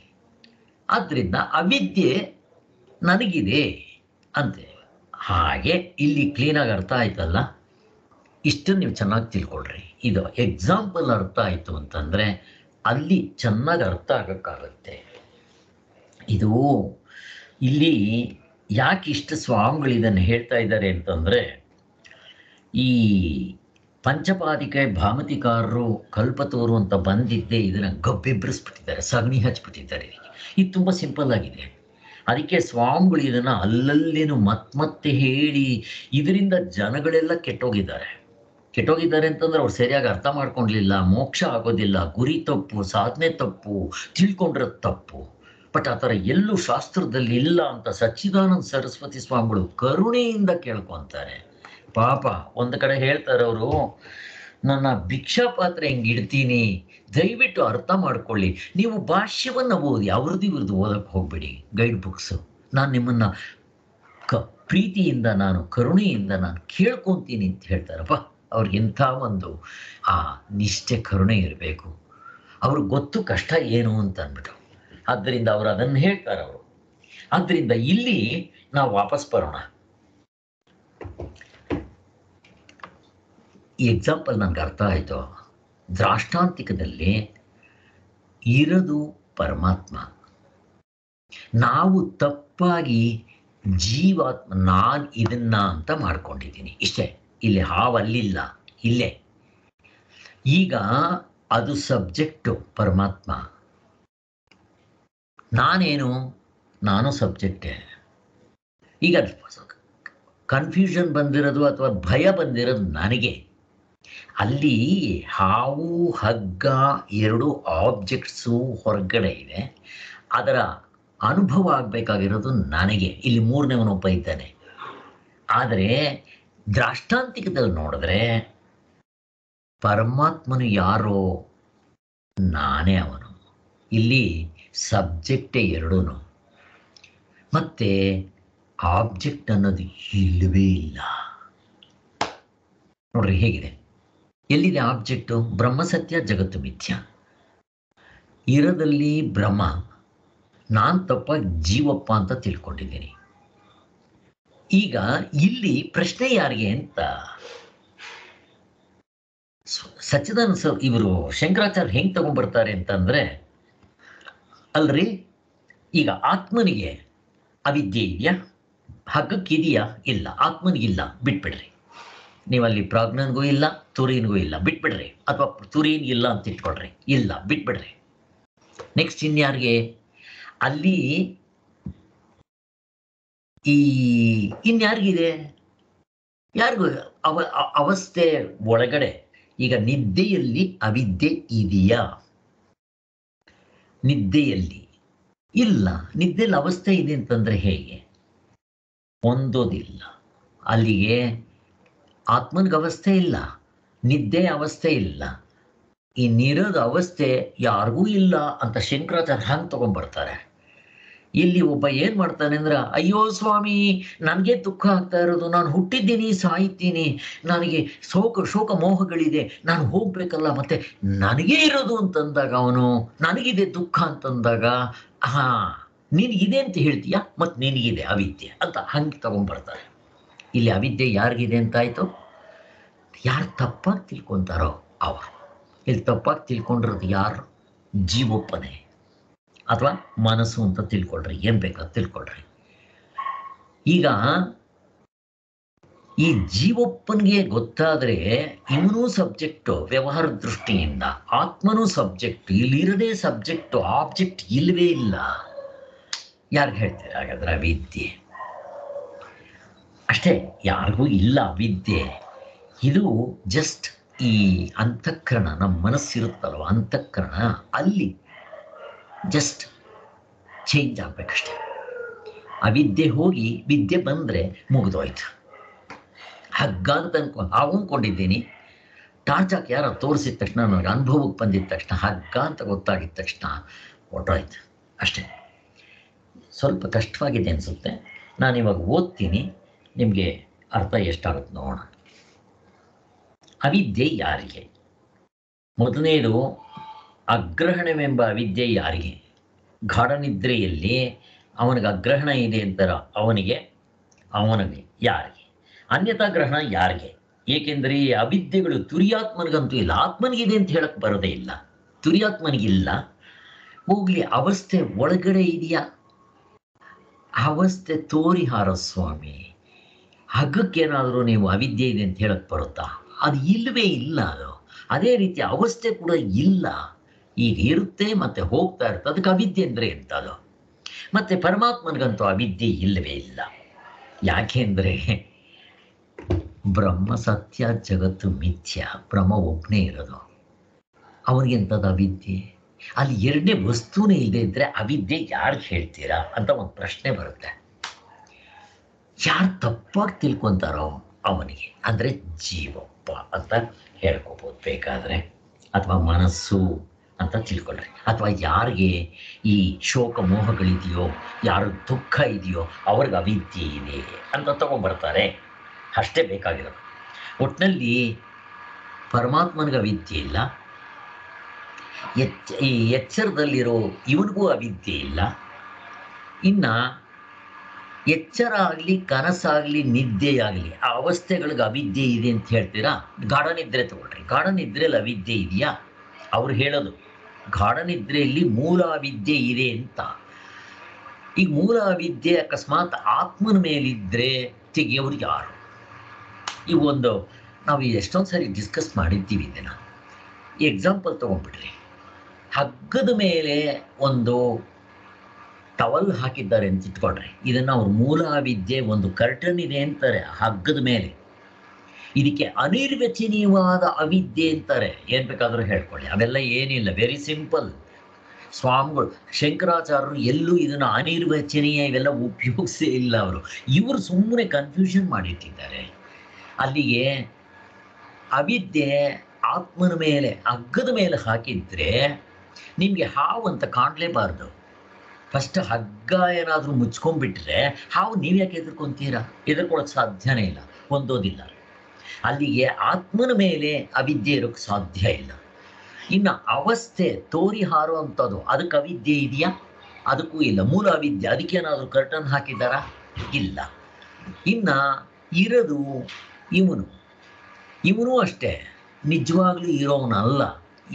ಆದ್ದರಿಂದ ಅವಿದ್ಯೆ ನನಗಿದೆ ಅಂತೆ. ಹಾಗೆ ಇಲ್ಲಿ ಕ್ಲೀನಾಗಿ ಅರ್ಥ ಆಯ್ತಲ್ಲ? ಇಷ್ಟನ್ನು ನೀವು ಚೆನ್ನಾಗಿ ತಿಳ್ಕೊಳ್ರಿ. ಇದು ಎಕ್ಸಾಂಪಲ್ ಅರ್ಥ ಆಯಿತು ಅಂತಂದರೆ ಅಲ್ಲಿ ಚೆನ್ನಾಗಿ ಅರ್ಥ ಆಗೋಕ್ಕಾಗತ್ತೆ. ಇದು ಇಲ್ಲಿ ಯಾಕೆ ಇಷ್ಟು ಸ್ವಾಮಿಗಳು ಇದನ್ನು ಹೇಳ್ತಾ ಇದ್ದಾರೆ ಅಂತಂದರೆ, ಈ ಪಂಚಪಾದಿಕೆ ಭಾಮತಿಕಾರರು ಕಲ್ಪತೋರು ಅಂತ ಬಂದಿದ್ದೇ ಇದನ್ನು ಗಬ್ಬೆಬ್ರಿಸ್ಬಿಟ್ಟಿದ್ದಾರೆ, ಸಗಣಿ ಹಚ್ಬಿಟ್ಟಿದ್ದಾರೆ. ಇದು ತುಂಬ ಸಿಂಪಲ್ ಆಗಿದೆ. ಅದಕ್ಕೆ ಸ್ವಾಮಿಗಳು ಇದನ್ನು ಅಲ್ಲಲ್ಲೇನು ಮತ್ತೆ ಹೇಳಿ ಇದರಿಂದ ಜನಗಳೆಲ್ಲ ಕೆಟ್ಟೋಗಿದ್ದಾರೆ ಅಂತಂದ್ರೆ ಅವ್ರು ಸರಿಯಾಗಿ ಅರ್ಥ ಮಾಡ್ಕೊಂಡಿಲ್ಲ, ಮೋಕ್ಷ ಆಗೋದಿಲ್ಲ, ಗುರಿ ತಪ್ಪು, ಸಾಧನೆ ತಪ್ಪು, ತಿಳ್ಕೊಂಡ್ರೆ ತಪ್ಪು. ಬಟ್ ಆ ಥರ ಎಲ್ಲೂ ಶಾಸ್ತ್ರದಲ್ಲಿ ಇಲ್ಲ ಅಂತ ಸಚ್ಚಿದಾನಂದ ಸರಸ್ವತಿ ಸ್ವಾಮಿಗಳು ಕರುಣೆಯಿಂದ ಕೇಳ್ಕೊತಾರೆ. ಪಾಪ ಒಂದು ಕಡೆ ಹೇಳ್ತಾರೆ ಅವರು, ನನ್ನ ಭಿಕ್ಷಾ ಪಾತ್ರೆ ಹೆಂಗೆ ಇಡ್ತೀನಿ, ದಯವಿಟ್ಟು ಅರ್ಥ ಮಾಡ್ಕೊಳ್ಳಿ. ನೀವು ಭಾಷ್ಯವನ್ನು ಓದಿ, ಇವ್ರದ್ದು ಓದಕ್ಕೆ ಹೋಗ್ಬೇಡಿ, ಗೈಡ್ ಬುಕ್ಸು. ನಾನು ನಿಮ್ಮನ್ನು ಪ್ರೀತಿಯಿಂದ, ನಾನು ಕರುಣೆಯಿಂದ ನಾನು ಕೇಳ್ಕೊತೀನಿ ಅಂತ ಹೇಳ್ತಾರಪ್ಪ. ಅವ್ರಿಗೆ ಎಂಥ ಒಂದು ಆ ನಿಷ್ಠೆ, ಕರುಣೆ ಇರಬೇಕು. ಅವ್ರಿಗೆ ಗೊತ್ತು ಕಷ್ಟ ಏನು ಅಂತ ಅಂದ್ಬಿಟ್ಟು. ಆದ್ದರಿಂದ ಅವರು ಅದನ್ನು ಹೇಳ್ತಾರೆ ಅವರು. ಆದ್ದರಿಂದ ಇಲ್ಲಿ ನಾವು ವಾಪಸ್ ಬರೋಣ. ಈ ಎಕ್ಸಾಂಪಲ್ ನನಗೆ ಅರ್ಥ ಆಯಿತು. ದ್ರಾಷ್ಟಾಂತಿಕದಲ್ಲಿ ಇರೋದು ಪರಮಾತ್ಮ, ನಾವು ತಪ್ಪಾಗಿ ಜೀವಾತ್ಮ, ನಾನು ಇದನ್ನ ಅಂತ ಮಾಡ್ಕೊಂಡಿದ್ದೀನಿ ಇಷ್ಟೇ. ಇಲ್ಲಿ ಹಾವಲ್ಲಿಲ್ಲ, ಇಲ್ಲೇ. ಈಗ ಅದು ಸಬ್ಜೆಕ್ಟು ಪರಮಾತ್ಮ, ನಾನೇನು ನಾನು ಸಬ್ಜೆಕ್ಟೇ. ಈಗ ಕನ್ಫ್ಯೂಷನ್ ಬಂದಿರೋದು ಅಥವಾ ಭಯ ಬಂದಿರೋದು ನನಗೆ. ಅಲ್ಲಿ ಹಾವು ಹಗ್ಗ ಎರಡು ಆಬ್ಜೆಕ್ಟ್ಸು ಹೊರಗಡೆ ಇದೆ, ಅದರ ಅನುಭವ ಆಗಬೇಕಾಗಿರೋದು ನನಗೆ. ಇಲ್ಲಿ ಮೂರನೇವನೊಬ್ಬ ಇದ್ದಾನೆ. ಆದರೆ ದ್ರಾಷ್ಟಾಂತಿಕದಲ್ಲಿ ನೋಡಿದ್ರೆ ಪರಮಾತ್ಮನು ಯಾರೋ, ನಾನೇ ಅವನು. ಇಲ್ಲಿ ಸಬ್ಜೆಕ್ಟೇ ಎರಡೂ. ಮತ್ತೆ ಆಬ್ಜೆಕ್ಟ್ ಅನ್ನೋದು ಇಲ್ಲವೇ ಇಲ್ಲ. ನೋಡ್ರಿ ಹೇಗಿದೆ, ಎಲ್ಲಿದೆ ಆಬ್ಜೆಕ್ಟು? ಬ್ರಹ್ಮ ಸತ್ಯ, ಜಗತ್ತು ಮಿಥ್ಯ. ಇರದಲ್ಲಿ ಬ್ರಹ್ಮ, ನಾನು ತಪ್ಪಾಗಿ ಜೀವಪ್ಪ ಅಂತ ತಿಳ್ಕೊಂಡಿದ್ದೀನಿ. ಈಗ ಇಲ್ಲಿ ಪ್ರಶ್ನೆ ಯಾರಿಗೆ ಅಂತ ಸಚ್ಚಿದಾನಂದ ಸರ್ ಇವರು ಶಂಕರಾಚಾರ್ಯ ಹೆಂಗ್ ತಗೊಂಡ್ಬರ್ತಾರೆ ಅಂತಂದ್ರೆ, ಅಲ್ರಿ ಈಗ ಆತ್ಮನಿಗೆ ಅವಿದ್ಯೆ ಇದೆಯಾ? ಹಗ್ಗಕ್ಕಿದೆಯಾ? ಇಲ್ಲ. ಆತ್ಮನಿಗಿಲ್ಲ, ಬಿಟ್ಬಿಡ್ರಿ. ನೀವಲ್ಲಿ ಪ್ರಾಜ್ಞನ್ಗೂ ಇಲ್ಲ, ತುರಿಯನ್ಗೂ ಇಲ್ಲ, ಬಿಟ್ಬಿಡ್ರಿ. ಅಥವಾ ತುರಿಯನ್ ಇಲ್ಲ ಅಂತ ಇಟ್ಕೊಳ್ರಿ, ಇಲ್ಲ, ಬಿಟ್ಬಿಡ್ರಿ. ನೆಕ್ಸ್ಟ್ ಇನ್ಯಾರಿಗೆ? ಅಲ್ಲಿ ಈ ಇನ್ಯಾರಿಗಿದೆ? ಯಾರಿಗೂ ಅವಸ್ಥೆ ಒಳಗಡೆ. ಈಗ ನಿದ್ದೆಯಲ್ಲಿ ಅವಿದ್ಯೆ ಇದೆಯಾ? ನಿದ್ದೆಯಲ್ಲಿ ಇಲ್ಲ. ನಿದ್ದೆಯಲ್ಲಿ ಅವಸ್ಥೆ ಇದೆ ಅಂತಂದ್ರೆ ಹೇಗೆ? ಹೊಂದೋದಿಲ್ಲ. ಅಲ್ಲಿಗೆ ಆತ್ಮನಿಗೆ ಅವಸ್ಥೆ ಇಲ್ಲ, ನಿದ್ದೆ ಅವಸ್ಥೆ ಇಲ್ಲ, ಈ ನಿರೋಧ ಅವಸ್ಥೆ ಯಾರಿಗೂ ಇಲ್ಲ ಅಂತ ಶಂಕರಾಚಾರ್ಯ ಹಂಗೆ ತಗೊಂಡ್ಬರ್ತಾರೆ. ಇಲ್ಲಿ ಒಬ್ಬ ಏನ್ ಮಾಡ್ತಾನೆ ಅಂದ್ರೆ, ಅಯ್ಯೋ ಸ್ವಾಮಿ, ನನಗೆ ದುಃಖ ಆಗ್ತಾ ಇರೋದು, ನಾನು ಹುಟ್ಟಿದ್ದೀನಿ, ಸಾಯ್ತೀನಿ, ನನಗೆ ಶೋಕ ಮೋಹಗಳಿದೆ, ನಾನು ಹೋಗ್ಬೇಕಲ್ಲ, ಮತ್ತೆ ನನಗೇ ಇರೋದು ಅಂತಂದಾಗ ಅವನು ನನಗಿದೆ ದುಃಖ ಅಂತಂದಾಗ, ಹಾ ನಿನಗಿದೆ ಅಂತ ಹೇಳ್ತೀಯ, ಮತ್ತೆ ನಿನಗಿದೆ ಅವಿದ್ಯೆ ಅಂತ ಹಂಗೆ ತಗೊಂಡ್ಬರ್ತಾರೆ. ಇಲ್ಲಿ ಅವಿದ್ಯೆ ಯಾರಿಗಿದೆ ಅಂತಾಯ್ತು? ಯಾರು ತಪ್ಪಾಗಿ ತಿಳ್ಕೊಂತಾರೋ ಅವರು. ಇಲ್ಲಿ ತಪ್ಪಾಗಿ ತಿಳ್ಕೊಂಡಿರೋದು ಯಾರು? ಜೀವೊಪ್ಪನೇ ಅಥವಾ ಮನಸ್ಸು ಅಂತ ತಿಳ್ಕೊಳ್ರಿ, ಏನ್ ಬೇಕಾದ್ ತಿಳ್ಕೊಳ್ರಿ. ಈಗ ಈ ಜೀವೊಪ್ಪನಿಗೆ ಗೊತ್ತಾದ್ರೆ ಇವನು ಸಬ್ಜೆಕ್ಟು ವ್ಯವಹಾರ ದೃಷ್ಟಿಯಿಂದ, ಆತ್ಮನೂ ಸಬ್ಜೆಕ್ಟ್. ಇಲ್ಲಿರದೇ ಸಬ್ಜೆಕ್ಟು, ಆಬ್ಜೆಕ್ಟ್ ಇಲ್ವೇ ಇಲ್ಲ. ಯಾರಿಗೆ ಹೇಳ್ತಾರೆ ಹಾಗಾದ್ರೆ? ಅವಿದ್ಯೆ ಅಷ್ಟೇ, ಯಾರಿಗೂ ಇಲ್ಲ ಅವಿದ್ಯೆ. ಇದು ಜಸ್ಟ್ ಈ ಅಂತಃಕರಣ, ನಮ್ಮ ಮನಸ್ಸಿರುತ್ತಲ್ವ ಅಂತಃಕರಣ, ಅಲ್ಲಿ ಜಸ್ಟ್ ಚೇಂಜ್ ಆಗ್ಬೇಕಷ್ಟೆ. ಅವಿದ್ಯೆ ಹೋಗಿ ವಿದ್ಯೆ ಬಂದರೆ ಮುಗಿದೋಯ್ತು. ಹಗ್ಗ ಅಂತ ಅನ್ಕೊಂಡಿದ್ದೀನಿ, ಟಾರ್ಚ್ ಹಾಕಿ ಯಾರೋ ತೋರಿಸಿದ ತಕ್ಷಣ, ನನಗೆ ಅನುಭವಕ್ಕೆ ಬಂದಿದ್ದ ತಕ್ಷಣ, ಹಗ್ಗ ಅಂತ ಗೊತ್ತಾಗಿದ್ದ ತಕ್ಷಣ ಹೊರಟೋಯ್ತು ಅಷ್ಟೇ. ಸ್ವಲ್ಪ ಕಷ್ಟವಾಗಿದೆ ಅನಿಸುತ್ತೆ. ನಾನಿವಾಗ ಓದ್ತೀನಿ, ನಿಮಗೆ ಅರ್ಥ ಎಷ್ಟಾಗುತ್ತೆ ನೋಡೋಣ. ಅವಿದ್ಯೆ ಯಾರಿಗೆ? ಮೊದಲನೇದು ಅಗ್ರಹಣವೆಂಬ ಅವಿದ್ಯೆ ಯಾರಿಗೆ? ಗಾಢನಿದ್ರೆಯಲ್ಲಿ ಅವನಿಗೆ ಅಗ್ರಹಣ ಇದೆ ಅಂತಾರ, ಅವನಿಗೆ ಯಾರಿಗೆ? ಅನ್ಯತಾ ಗ್ರಹಣ ಯಾರಿಗೆ? ಏಕೆಂದರೆ ಈ ಅವಿದ್ಯೆಗಳು ತುರಿಯಾತ್ಮನಿಗಂತೂ ಇಲ್ಲ. ಆತ್ಮನಿಗಿದೆ ಅಂತ ಹೇಳಕ್ ಬರೋದೇ ಇಲ್ಲ, ತುರಿಯಾತ್ಮನಿಗಿಲ್ಲ. ಹೋಗ್ಲಿ, ಅವಸ್ಥೆ ಒಳಗಡೆ ಇದೆಯಾ? ಅವಸ್ಥೆ ತೋರಿ ಹಾರೋ ಸ್ವಾಮಿ. ಹಗ್ಗಕ್ಕೇನಾದರೂ ನೀವು ಅವಿದ್ಯೆ ಇದೆ ಅಂತ ಹೇಳಕ್ ಬರುತ್ತಾ? ಅದು ಇಲ್ಲವೇ ಇಲ್ಲ. ಅದು ಅದೇ ರೀತಿ ಅವಸ್ಥೆ ಕೂಡ ಇಲ್ಲ. ಈಗ ಇರುತ್ತೆ ಮತ್ತೆ ಹೋಗ್ತಾ ಇರುತ್ತೆ, ಅದಕ್ಕೆ ಅವಿದ್ಯೆ ಅಂದರೆ ಎಂಥದ್ದು? ಮತ್ತೆ ಪರಮಾತ್ಮನಿಗಂತೂ ಅವಿದ್ಯೆ ಇಲ್ಲವೇ ಇಲ್ಲ. ಯಾಕೆಂದರೆ ಬ್ರಹ್ಮ ಸತ್ಯ, ಜಗತ್ತು ಮಿಥ್ಯ, ಬ್ರಹ್ಮ ಒಬ್ಬನೇ ಇರೋದು. ಅವನಿಗೆಂಥದ್ದು ಅವಿದ್ಯೆ? ಅಲ್ಲಿ ಎರಡನೇ ವಸ್ತುನೇ ಇಲ್ಲದೆ ಇದ್ರೆ ಅವಿದ್ಯೆ ಯಾರಿಗೆ ಹೇಳ್ತೀರಾ ಅಂತ ಒಂದು ಪ್ರಶ್ನೆ ಬರುತ್ತೆ. ಯಾರು ತಪ್ಪಾಗಿ ತಿಳ್ಕೊಂತಾರೋ ಅವನಿಗೆ, ಅಂದರೆ ಜೀವಪ್ಪ ಅಂತ ಹೇಳ್ಕೊಬೋದು ಬೇಕಾದರೆ, ಅಥವಾ ಮನಸ್ಸು ಅಂತ ತಿಳ್ಕೊಳ್ರಿ. ಅಥವಾ ಯಾರಿಗೆ ಈ ಶೋಕ ಮೋಹಗಳಿದೆಯೋ, ಯಾರು ದುಃಖ ಇದೆಯೋ ಅವ್ರಿಗೆ ಅವಿದ್ಯೆ ಇದೆ ಅಂತ ತಗೊಂಡ್ಬರ್ತಾರೆ. ಅಷ್ಟೇ ಬೇಕಾಗಿರೋದು. ಒಟ್ಟಿನಲ್ಲಿ ಪರಮಾತ್ಮನಿಗೆ ಅವಿದ್ಯೆ ಇಲ್ಲ, ಈ ಎಚ್ಚರದಲ್ಲಿರೋ ಇವನಿಗೂ ಅವಿದ್ಯೆ ಇಲ್ಲ. ಇನ್ನು ಎಚ್ಚರ ಆಗಲಿ, ಕನಸಾಗಲಿ, ನಿದ್ದೆಯಾಗಲಿ, ಆ ಅವಸ್ಥೆಗಳಿಗೆ ಅವಿದ್ಯೆ ಇದೆ ಅಂತ ಹೇಳ್ತೀರಾ? ಗಾಢನಿದ್ರೆ ತಗೊಳ್ರಿ. ಗಾಢನಿದ್ರೆಯಲ್ಲಿ ಅವಿದ್ಯೆ ಇದೆಯಾ? ಅವ್ರು ಹೇಳೋದು ಗಾಢನಿದ್ರೆಯಲ್ಲಿ ಮೂಲ ಅವಿದ್ಯೆ ಇದೆ ಅಂತ. ಈಗ ಮೂಲ ಅವಿದ್ಯೆ ಅಕಸ್ಮಾತ್ ಆತ್ಮನ ಮೇಲಿದ್ರೆ ತೆಗೆಯೋರು ಯಾರು? ಈಗ ಒಂದು ನಾವು ಎಷ್ಟೊಂದು ಸಾರಿ ಡಿಸ್ಕಸ್ ಮಾಡಿದ್ದೀವಿ ಇದನ್ನು. ಎಕ್ಸಾಂಪಲ್ ತೊಗೊಂಡ್ಬಿಟ್ರಿ, ಹಗ್ಗದ ಮೇಲೆ ಒಂದು ಟವಲ್ ಹಾಕಿದ್ದಾರೆ ಅಂತ ಇಟ್ಕೊಳ್ರಿ. ಇದನ್ನ ಅವ್ರ ಮೂಲ ಅವಿದ್ಯೆ, ಒಂದು ಕರ್ಟನ್ ಇದೆ ಅಂತಾರೆ ಹಗ್ಗದ ಮೇಲೆ, ಇದಕ್ಕೆ ಅನಿರ್ವಚನೀಯವಾದ ಅವಿದ್ಯೆ ಅಂತಾರೆ. ಏನ್ ಬೇಕಾದ್ರೂ ಹೇಳ್ಕೊಳ್ಳಿ, ಅವೆಲ್ಲ ಏನಿಲ್ಲ, ವೆರಿ ಸಿಂಪಲ್. ಸ್ವಾಮಿಗಳು ಶಂಕರಾಚಾರ್ಯರು ಎಲ್ಲೂ ಇದನ್ನು ಅನಿರ್ವಚನೀಯ ಇವೆಲ್ಲ ಉಪಯೋಗಿಸೇ ಇಲ್ಲ. ಇವರು ಸುಮ್ಮನೆ ಕನ್ಫ್ಯೂಷನ್ ಮಾಡಿಟ್ಟಿದ್ದಾರೆ. ಅಲ್ಲಿಗೆ ಅವಿದ್ಯೆ ಆತ್ಮನ ಮೇಲೆ ಹಗ್ಗದ ಮೇಲೆ ಹಾಕಿದ್ರೆ ನಿಮಗೆ ಹಾವು ಅಂತ ಕಾಣಲೇಬಾರ್ದು. ಫಸ್ಟ್ ಹಗ್ಗ ಏನಾದರೂ ಮುಚ್ಕೊಂಡ್ಬಿಟ್ರೆ ಹಾವು ನೀವು ಯಾಕೆ ಎದುರ್ಕೊಂತೀರಾ? ಎದುರ್ಕೊಳ್ಳೋಕೆ ಸಾಧ್ಯನೇ ಇಲ್ಲ, ಹೊಂದೋದಿಲ್ಲ. ಅಲ್ಲಿಗೆ ಆತ್ಮನ ಮೇಲೆ ಅವಿದ್ಯೆ ಇರೋಕ್ಕೆ ಸಾಧ್ಯ ಇಲ್ಲ. ಇನ್ನು ಅವಸ್ಥೆ ತೋರಿ ಹಾರುವಂಥದ್ದು, ಅದಕ್ಕೆ ಅವಿದ್ಯೆ ಇದೆಯಾ? ಅದಕ್ಕೂ ಇಲ್ಲ, ಮೂಲ ಅವಿದ್ಯೆ. ಅದಕ್ಕೇನಾದರೂ ಕರ್ಟನ್ ಹಾಕಿದ್ದಾರಾ? ಇಲ್ಲ. ಇನ್ನು ಇರೋದು ಇವನು ಅಷ್ಟೇ ನಿಜವಾಗ್ಲೂ ಇರೋವನಲ್ಲ,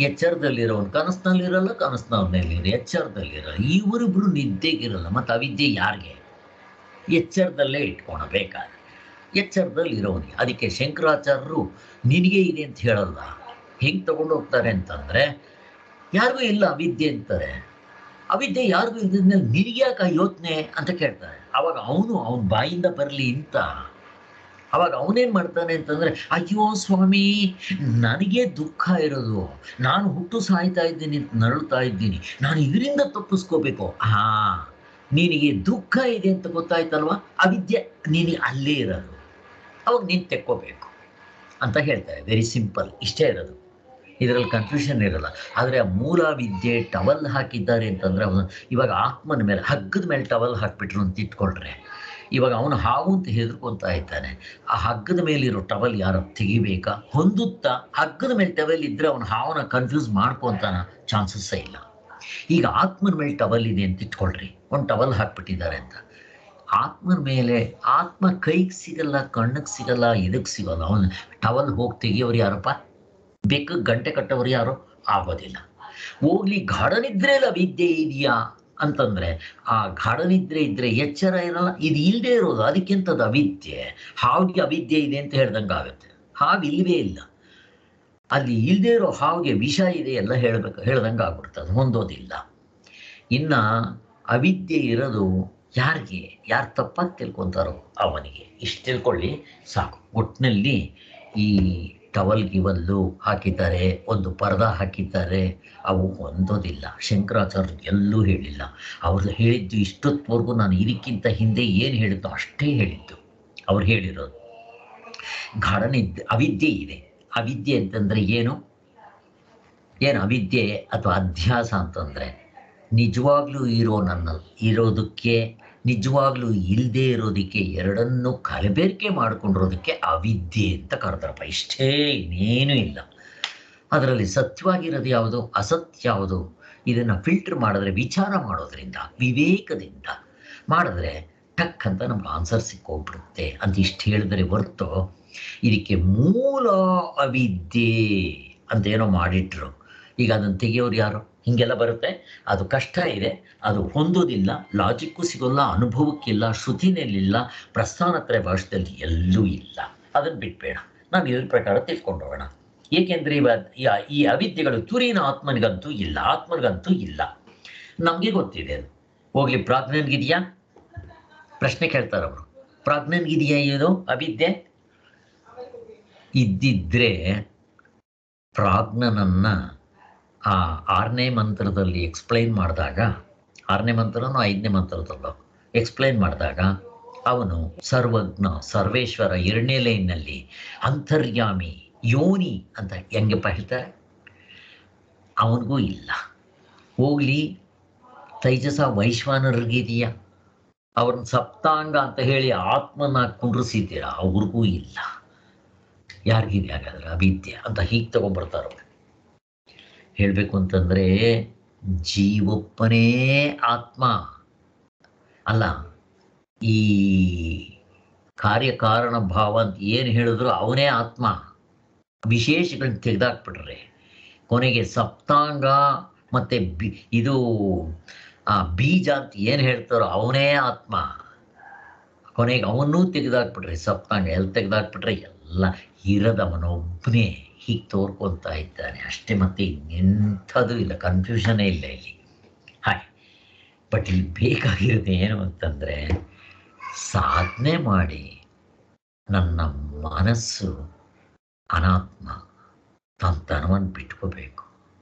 ಎಚ್ಚರದಲ್ಲಿರೋನು. ಕನಸಿನಲ್ಲಿರಲ್ಲ, ಕನಸಿನಲ್ಲಿರೋ ಎಚ್ಚರದಲ್ಲಿರಲ್ಲ. ಇವರಿಬ್ರು ನಿದ್ದೆಗಿರಲ್ಲ. ಮತ್ತು ಅವಿದ್ಯೆ ಯಾರಿಗೆ? ಎಚ್ಚರದಲ್ಲೇ ಇಟ್ಕೊಳ್ಬೇಕಾದ್ರೆ, ಎಚ್ಚರದಲ್ಲಿ ಇರೋನಿಗೆ. ಅದಕ್ಕೆ ಶಂಕರಾಚಾರ್ಯರು ನಿನಗೆ ಇದೆ ಅಂತ ಹೇಳಲ್ಲ. ಹೆಂಗೆ ತಗೊಂಡು ಹೋಗ್ತಾರೆ ಅಂತಂದರೆ, ಯಾರಿಗೂ ಇಲ್ಲ ಅವಿದ್ಯೆ ಅಂತಾರೆ. ಅವಿದ್ಯೆ ಯಾರಿಗೂ ಇದ್ದಿದ್ಮೇಲೆ ನಿನಗೆ ಯಾಕೆ ಯೋಚನೆ ಅಂತ ಕೇಳ್ತಾರೆ. ಅವಾಗ ಅವನ ಬಾಯಿಂದ ಬರಲಿ ಅಂತ. ಅವಾಗ ಅವನೇನು ಮಾಡ್ತಾನೆ ಅಂತಂದರೆ, ಅಯ್ಯೋ ಸ್ವಾಮಿ, ನನಗೆ ದುಃಖ ಇರೋದು, ನಾನು ಹುಟ್ಟು ಸಾಯ್ತಾ ಇದ್ದೀನಿ, ನರಳ್ತಾ ಇದ್ದೀನಿ, ನಾನು ಇದರಿಂದ ತಪ್ಪಿಸ್ಕೋಬೇಕು. ನಿನಗೆ ದುಃಖ ಇದೆ ಅಂತ ಗೊತ್ತಾಯ್ತಲ್ವ, ಅವಿದ್ಯೆ ನಿನಗೆ ಅಲ್ಲೇ ಇರೋದು, ಅವಾಗ ನೀನು ತೆಕ್ಕೋಬೇಕು ಅಂತ ಹೇಳ್ತಾರೆ. ವೆರಿ ಸಿಂಪಲ್, ಇಷ್ಟೇ ಇರೋದು. ಇದರಲ್ಲಿ ಕನ್ಫ್ಯೂಷನ್ ಇರಲ್ಲ. ಆದರೆ ಆ ಮೂಲ ವಿದ್ಯೆ ಟವಲ್ ಹಾಕಿದ್ದಾರೆ ಅಂತಂದರೆ, ಅವನು ಇವಾಗ ಆತ್ಮನ ಮೇಲೆ ಹಗ್ಗದ ಮೇಲೆ ಟವಲ್ ಹಾಕಿಬಿಟ್ರು ಅಂತ ಇಟ್ಕೊಳ್ರೆ, ಇವಾಗ ಅವನು ಹಾವು ಅಂತ ಹೆದರ್ಕೊತಾ ಇದ್ದಾನೆ. ಆ ಹಗ್ಗದ ಮೇಲಿರೋ ಟವಲ್ ಯಾರು ತೆಗಿಬೇಕಾ? ಹೊಂದುತ್ತಾ ಹಗ್ಗದ ಮೇಲೆ ಟವಲ್ ಇದ್ದರೆ ಅವನು ಹಾವನ್ನ ಕನ್ಫ್ಯೂಸ್ ಮಾಡ್ಕೊತಾನ? ಚಾನ್ಸಸ್ಸೇ ಇಲ್ಲ. ಈಗ ಆತ್ಮನ ಮೇಲೆ ಟವಲ್ ಇದೆ ಅಂತ ಇಟ್ಕೊಳ್ರಿ, ಒಂದು ಟವಲ್ ಹಾಕ್ಬಿಟ್ಟಿದ್ದಾರೆ ಅಂತ. ಆತ್ಮನ ಮೇಲೆ ಆತ್ಮ ಕೈಗೆ ಸಿಗಲ್ಲ, ಕಣ್ಣಿಗೆ ಸಿಗಲ್ಲ, ಇದಕ್ಕೆ ಸಿಗಲ್ಲ. ಅವನು ಟವಲ್ ಹೋಗಿ ತೆಗಿಯೋರು ಯಾರಪ್ಪ? ಬೆಕ್ಕಗೆ ಗಂಟೆ ಕಟ್ಟೋರು ಯಾರು? ಆಗೋದಿಲ್ಲ. ಹೋಗ್ಲಿ, ಗಾಢನಿದ್ರೆಲ್ಲ ವಿದ್ಯೆ ಇದೆಯಾ ಅಂತಂದರೆ, ಆ ಗಾಢನಿದ್ರೆ ಇದ್ದರೆ ಎಚ್ಚರ ಇರಲ್ಲ. ಇದು ಇಲ್ಲದೆ ಇರೋದು, ಅದಕ್ಕಿಂತದ್ದು ಅವಿದ್ಯೆ. ಹಾವಿಗೆ ಅವಿದ್ಯೆ ಇದೆ ಅಂತ ಹೇಳ್ದಂಗೆ ಆಗುತ್ತೆ. ಹಾವು ಇಲ್ಲವೇ ಇಲ್ಲ. ಅಲ್ಲಿ ಇಲ್ಲದೆ ಇರೋ ಹಾವಿಗೆ ವಿಷ ಇದೆ ಎಲ್ಲ ಹೇಳ್ದಂಗೆ ಆಗ್ಬಿಡ್ತದೆ, ಹೊಂದೋದಿಲ್ಲ. ಇನ್ನು ಅವಿದ್ಯೆ ಇರೋದು ಯಾರಿಗೆ? ಯಾರು ತಪ್ಪಾಗಿ ತಿಳ್ಕೊತಾರೋ ಅವನಿಗೆ. ಇಷ್ಟು ತಿಳ್ಕೊಳ್ಳಿ ಸಾಕು. ಒಟ್ಟಿನಲ್ಲಿ ಈ ಟವಲ್ ಗಿವಲ್ಲು ಹಾಕಿದ್ದಾರೆ, ಒಂದು ಪರ್ದ ಹಾಕಿದ್ದಾರೆ, ಅವು ಹೊಂದೋದಿಲ್ಲ. ಶಂಕರಾಚಾರ್ಯ ಎಲ್ಲೂ ಹೇಳಿಲ್ಲ. ಅವರು ಹೇಳಿದ್ದು ಇಷ್ಟೊತ್ತವರೆಗೂ ನಾನು ಇದಕ್ಕಿಂತ ಹಿಂದೆ ಏನು ಹೇಳಿದ್ದು ಅಷ್ಟೇ ಹೇಳಿದ್ದು. ಅವ್ರು ಹೇಳಿರೋದು ಅವಿದ್ಯೆ ಇದೆ. ಅವಿದ್ಯೆ ಅಂತಂದರೆ ಏನು ಅವಿದ್ಯೆ ಅಥವಾ ಅಧ್ಯಾಸ ಅಂತಂದರೆ, ನಿಜವಾಗ್ಲೂ ಇರೋದಕ್ಕೆ ನಿಜವಾಗ್ಲೂ ಇಲ್ಲದೆ ಇರೋದಕ್ಕೆ ಎರಡನ್ನೂ ಕಲಬೆರಕೆ ಮಾಡ್ಕೊಂಡಿರೋದಕ್ಕೆ ಅವಿದ್ಯೆ ಅಂತ ಕರೆದಾರಪ್ಪ. ಇಷ್ಟೇ, ಇನ್ನೇನೂ ಇಲ್ಲ. ಅದರಲ್ಲಿ ಸತ್ಯವಾಗಿರೋದು ಯಾವುದು, ಅಸತ್ಯ ಯಾವುದು, ಇದನ್ನು ಫಿಲ್ಟರ್ ಮಾಡಿದ್ರೆ, ವಿಚಾರ ಮಾಡೋದ್ರಿಂದ, ವಿವೇಕದಿಂದ ಮಾಡಿದ್ರೆ ಟಕ್ ಅಂತ ನಮ್ಗೆ ಆನ್ಸರ್ ಸಿಕ್ಕೋಗ್ಬಿಡುತ್ತೆ ಅಂತ ಇಷ್ಟು ಹೇಳಿದ್ರೆ ಹೊರತು, ಇದಕ್ಕೆ ಮೂಲ ಅವಿದ್ಯೆ ಅಂತ ಏನೋ ಮಾಡಿಟ್ರು. ಈಗ ಅದನ್ನು ತೆಗೆಯೋರು ಯಾರು? ಹೀಗೆಲ್ಲ ಬರುತ್ತೆ. ಅದು ಕಷ್ಟ ಇದೆ, ಅದು ಹೊಂದೋದಿಲ್ಲ, ಲಾಜಿಕ್ಕೂ ಸಿಗೋಲ್ಲ, ಅನುಭವಕ್ಕಿಲ್ಲ, ಶ್ರುತಿನಲ್ಲಿಲ್ಲ, ಪ್ರಸ್ಥಾನತ್ರಯ ಭಾಷೆಯಲ್ಲಿ ಎಲ್ಲೂ ಇಲ್ಲ. ಅದನ್ನು ಬಿಟ್ಬೇಡ, ನಾವು ಇದ್ರ ಪ್ರಕಾರ ತಿಳ್ಕೊಂಡು ಹೋಗೋಣ. ಏಕೆಂದರೆ ಈ ಅವಿದ್ಯೆಗಳು ತುರಿನ ಆತ್ಮನಿಗಂತೂ ಇಲ್ಲ, ಆತ್ಮನಿಗಂತೂ ಇಲ್ಲ. ನಮಗೆ ಗೊತ್ತಿದೆ ಅದು. ಹೋಗ್ಲಿ, ಪ್ರಾಜ್ಞನಿಗಿದೆಯಾ? ಪ್ರಶ್ನೆ ಕೇಳ್ತಾರವರು. ಪ್ರಾಜ್ಞನಿಗಿದೆಯಾ ಇದು ಅವಿದ್ಯೆ? ಇದ್ದಿದ್ರೆ ಪ್ರಾಜ್ಞನನ್ನು ಆ 6ನೇ ಮಂತ್ರದಲ್ಲಿ ಎಕ್ಸ್ಪ್ಲೈನ್ ಮಾಡಿದಾಗ, 6ನೇ ಮಂತ್ರನೋ 5ನೇ ಮಂತ್ರದಲ್ಲೋ ಎಕ್ಸ್ಪ್ಲೈನ್ ಮಾಡಿದಾಗ, ಅವನು ಸರ್ವಜ್ಞ, ಸರ್ವೇಶ್ವರ, 2ನೇ ಲೈನ್ನಲ್ಲಿ ಅಂತರ್ಯಾಮಿ, ಯೋನಿ ಅಂತ ಹೆಂಗಪ್ಪ ಹೇಳ್ತಾರೆ? ಅವನಿಗೂ ಇಲ್ಲ. ಹೋಗ್ಲಿ, ತೈಜಸ ವೈಶ್ವಾನರಿಗಿದೆಯಾ? ಅವ್ರನ್ನ ಸಪ್ತಾಂಗ ಅಂತ ಹೇಳಿ ಆತ್ಮನ ಕುಂಡ್ರಿಸಿದ್ದೀರಾ? ಅವ್ರಿಗೂ ಇಲ್ಲ. ಯಾರಿಗಿದೆ ಹಾಗಾದ್ರೆ ಅವಿದ್ಯೆ ಅಂತ? ಹೀಗೆ ತಗೊಂಡ್ಬರ್ತಾರೋ. ಹೇಳಬೇಕು ಅಂತಂದರೆ, ಜೀವಪ್ಪನೇ ಆತ್ಮ ಅಲ್ಲ. ಈ ಕಾರ್ಯಕಾರಣ ಭಾವ ಅಂತ ಏನು ಹೇಳಿದ್ರು ಅವನೇ ಆತ್ಮ. ವಿಶೇಷಗಳನ್ನ ತೆಗೆದಾಕ್ಬಿಟ್ರೆ ಕೊನೆಗೆ ಸಪ್ತಾಂಗ ಮತ್ತು ಇದು ಬೀಜ ಅಂತ ಏನು ಹೇಳ್ತಾರೋ ಅವನೇ ಆತ್ಮ. ಕೊನೆಗೆ ಅವನ್ನೂ ತೆಗೆದಾಕ್ಬಿಟ್ರೆ, ಸಪ್ತಾಂಗ ಎಲ್ಲಿ ತೆಗೆದಾಕ್ಬಿಟ್ರೆ ಎಲ್ಲ ಇರದವನೊಬ್ಬನೇ ಹೀಗೆ ತೋರ್ಕೊತಾ ಇದ್ದಾನೆ ಅಷ್ಟೇ. ಮತ್ತೆ ಇನ್ನೆಂಥದ್ದು ಇಲ್ಲ, ಕನ್ಫ್ಯೂಷನೇ ಇಲ್ಲ ಇಲ್ಲಿ. ಹಾಗೆ ಬಟ್ ಇಲ್ಲಿ ಬೇಕಾಗಿರೋದು ಏನು ಅಂತಂದರೆ, ಸಾಧನೆ ಮಾಡಿ ನನ್ನ ಮನಸ್ಸು ಅನಾತ್ಮ ತನ್ನತನವನ್ನು ಬಿಟ್ಕೋಬೇಕು,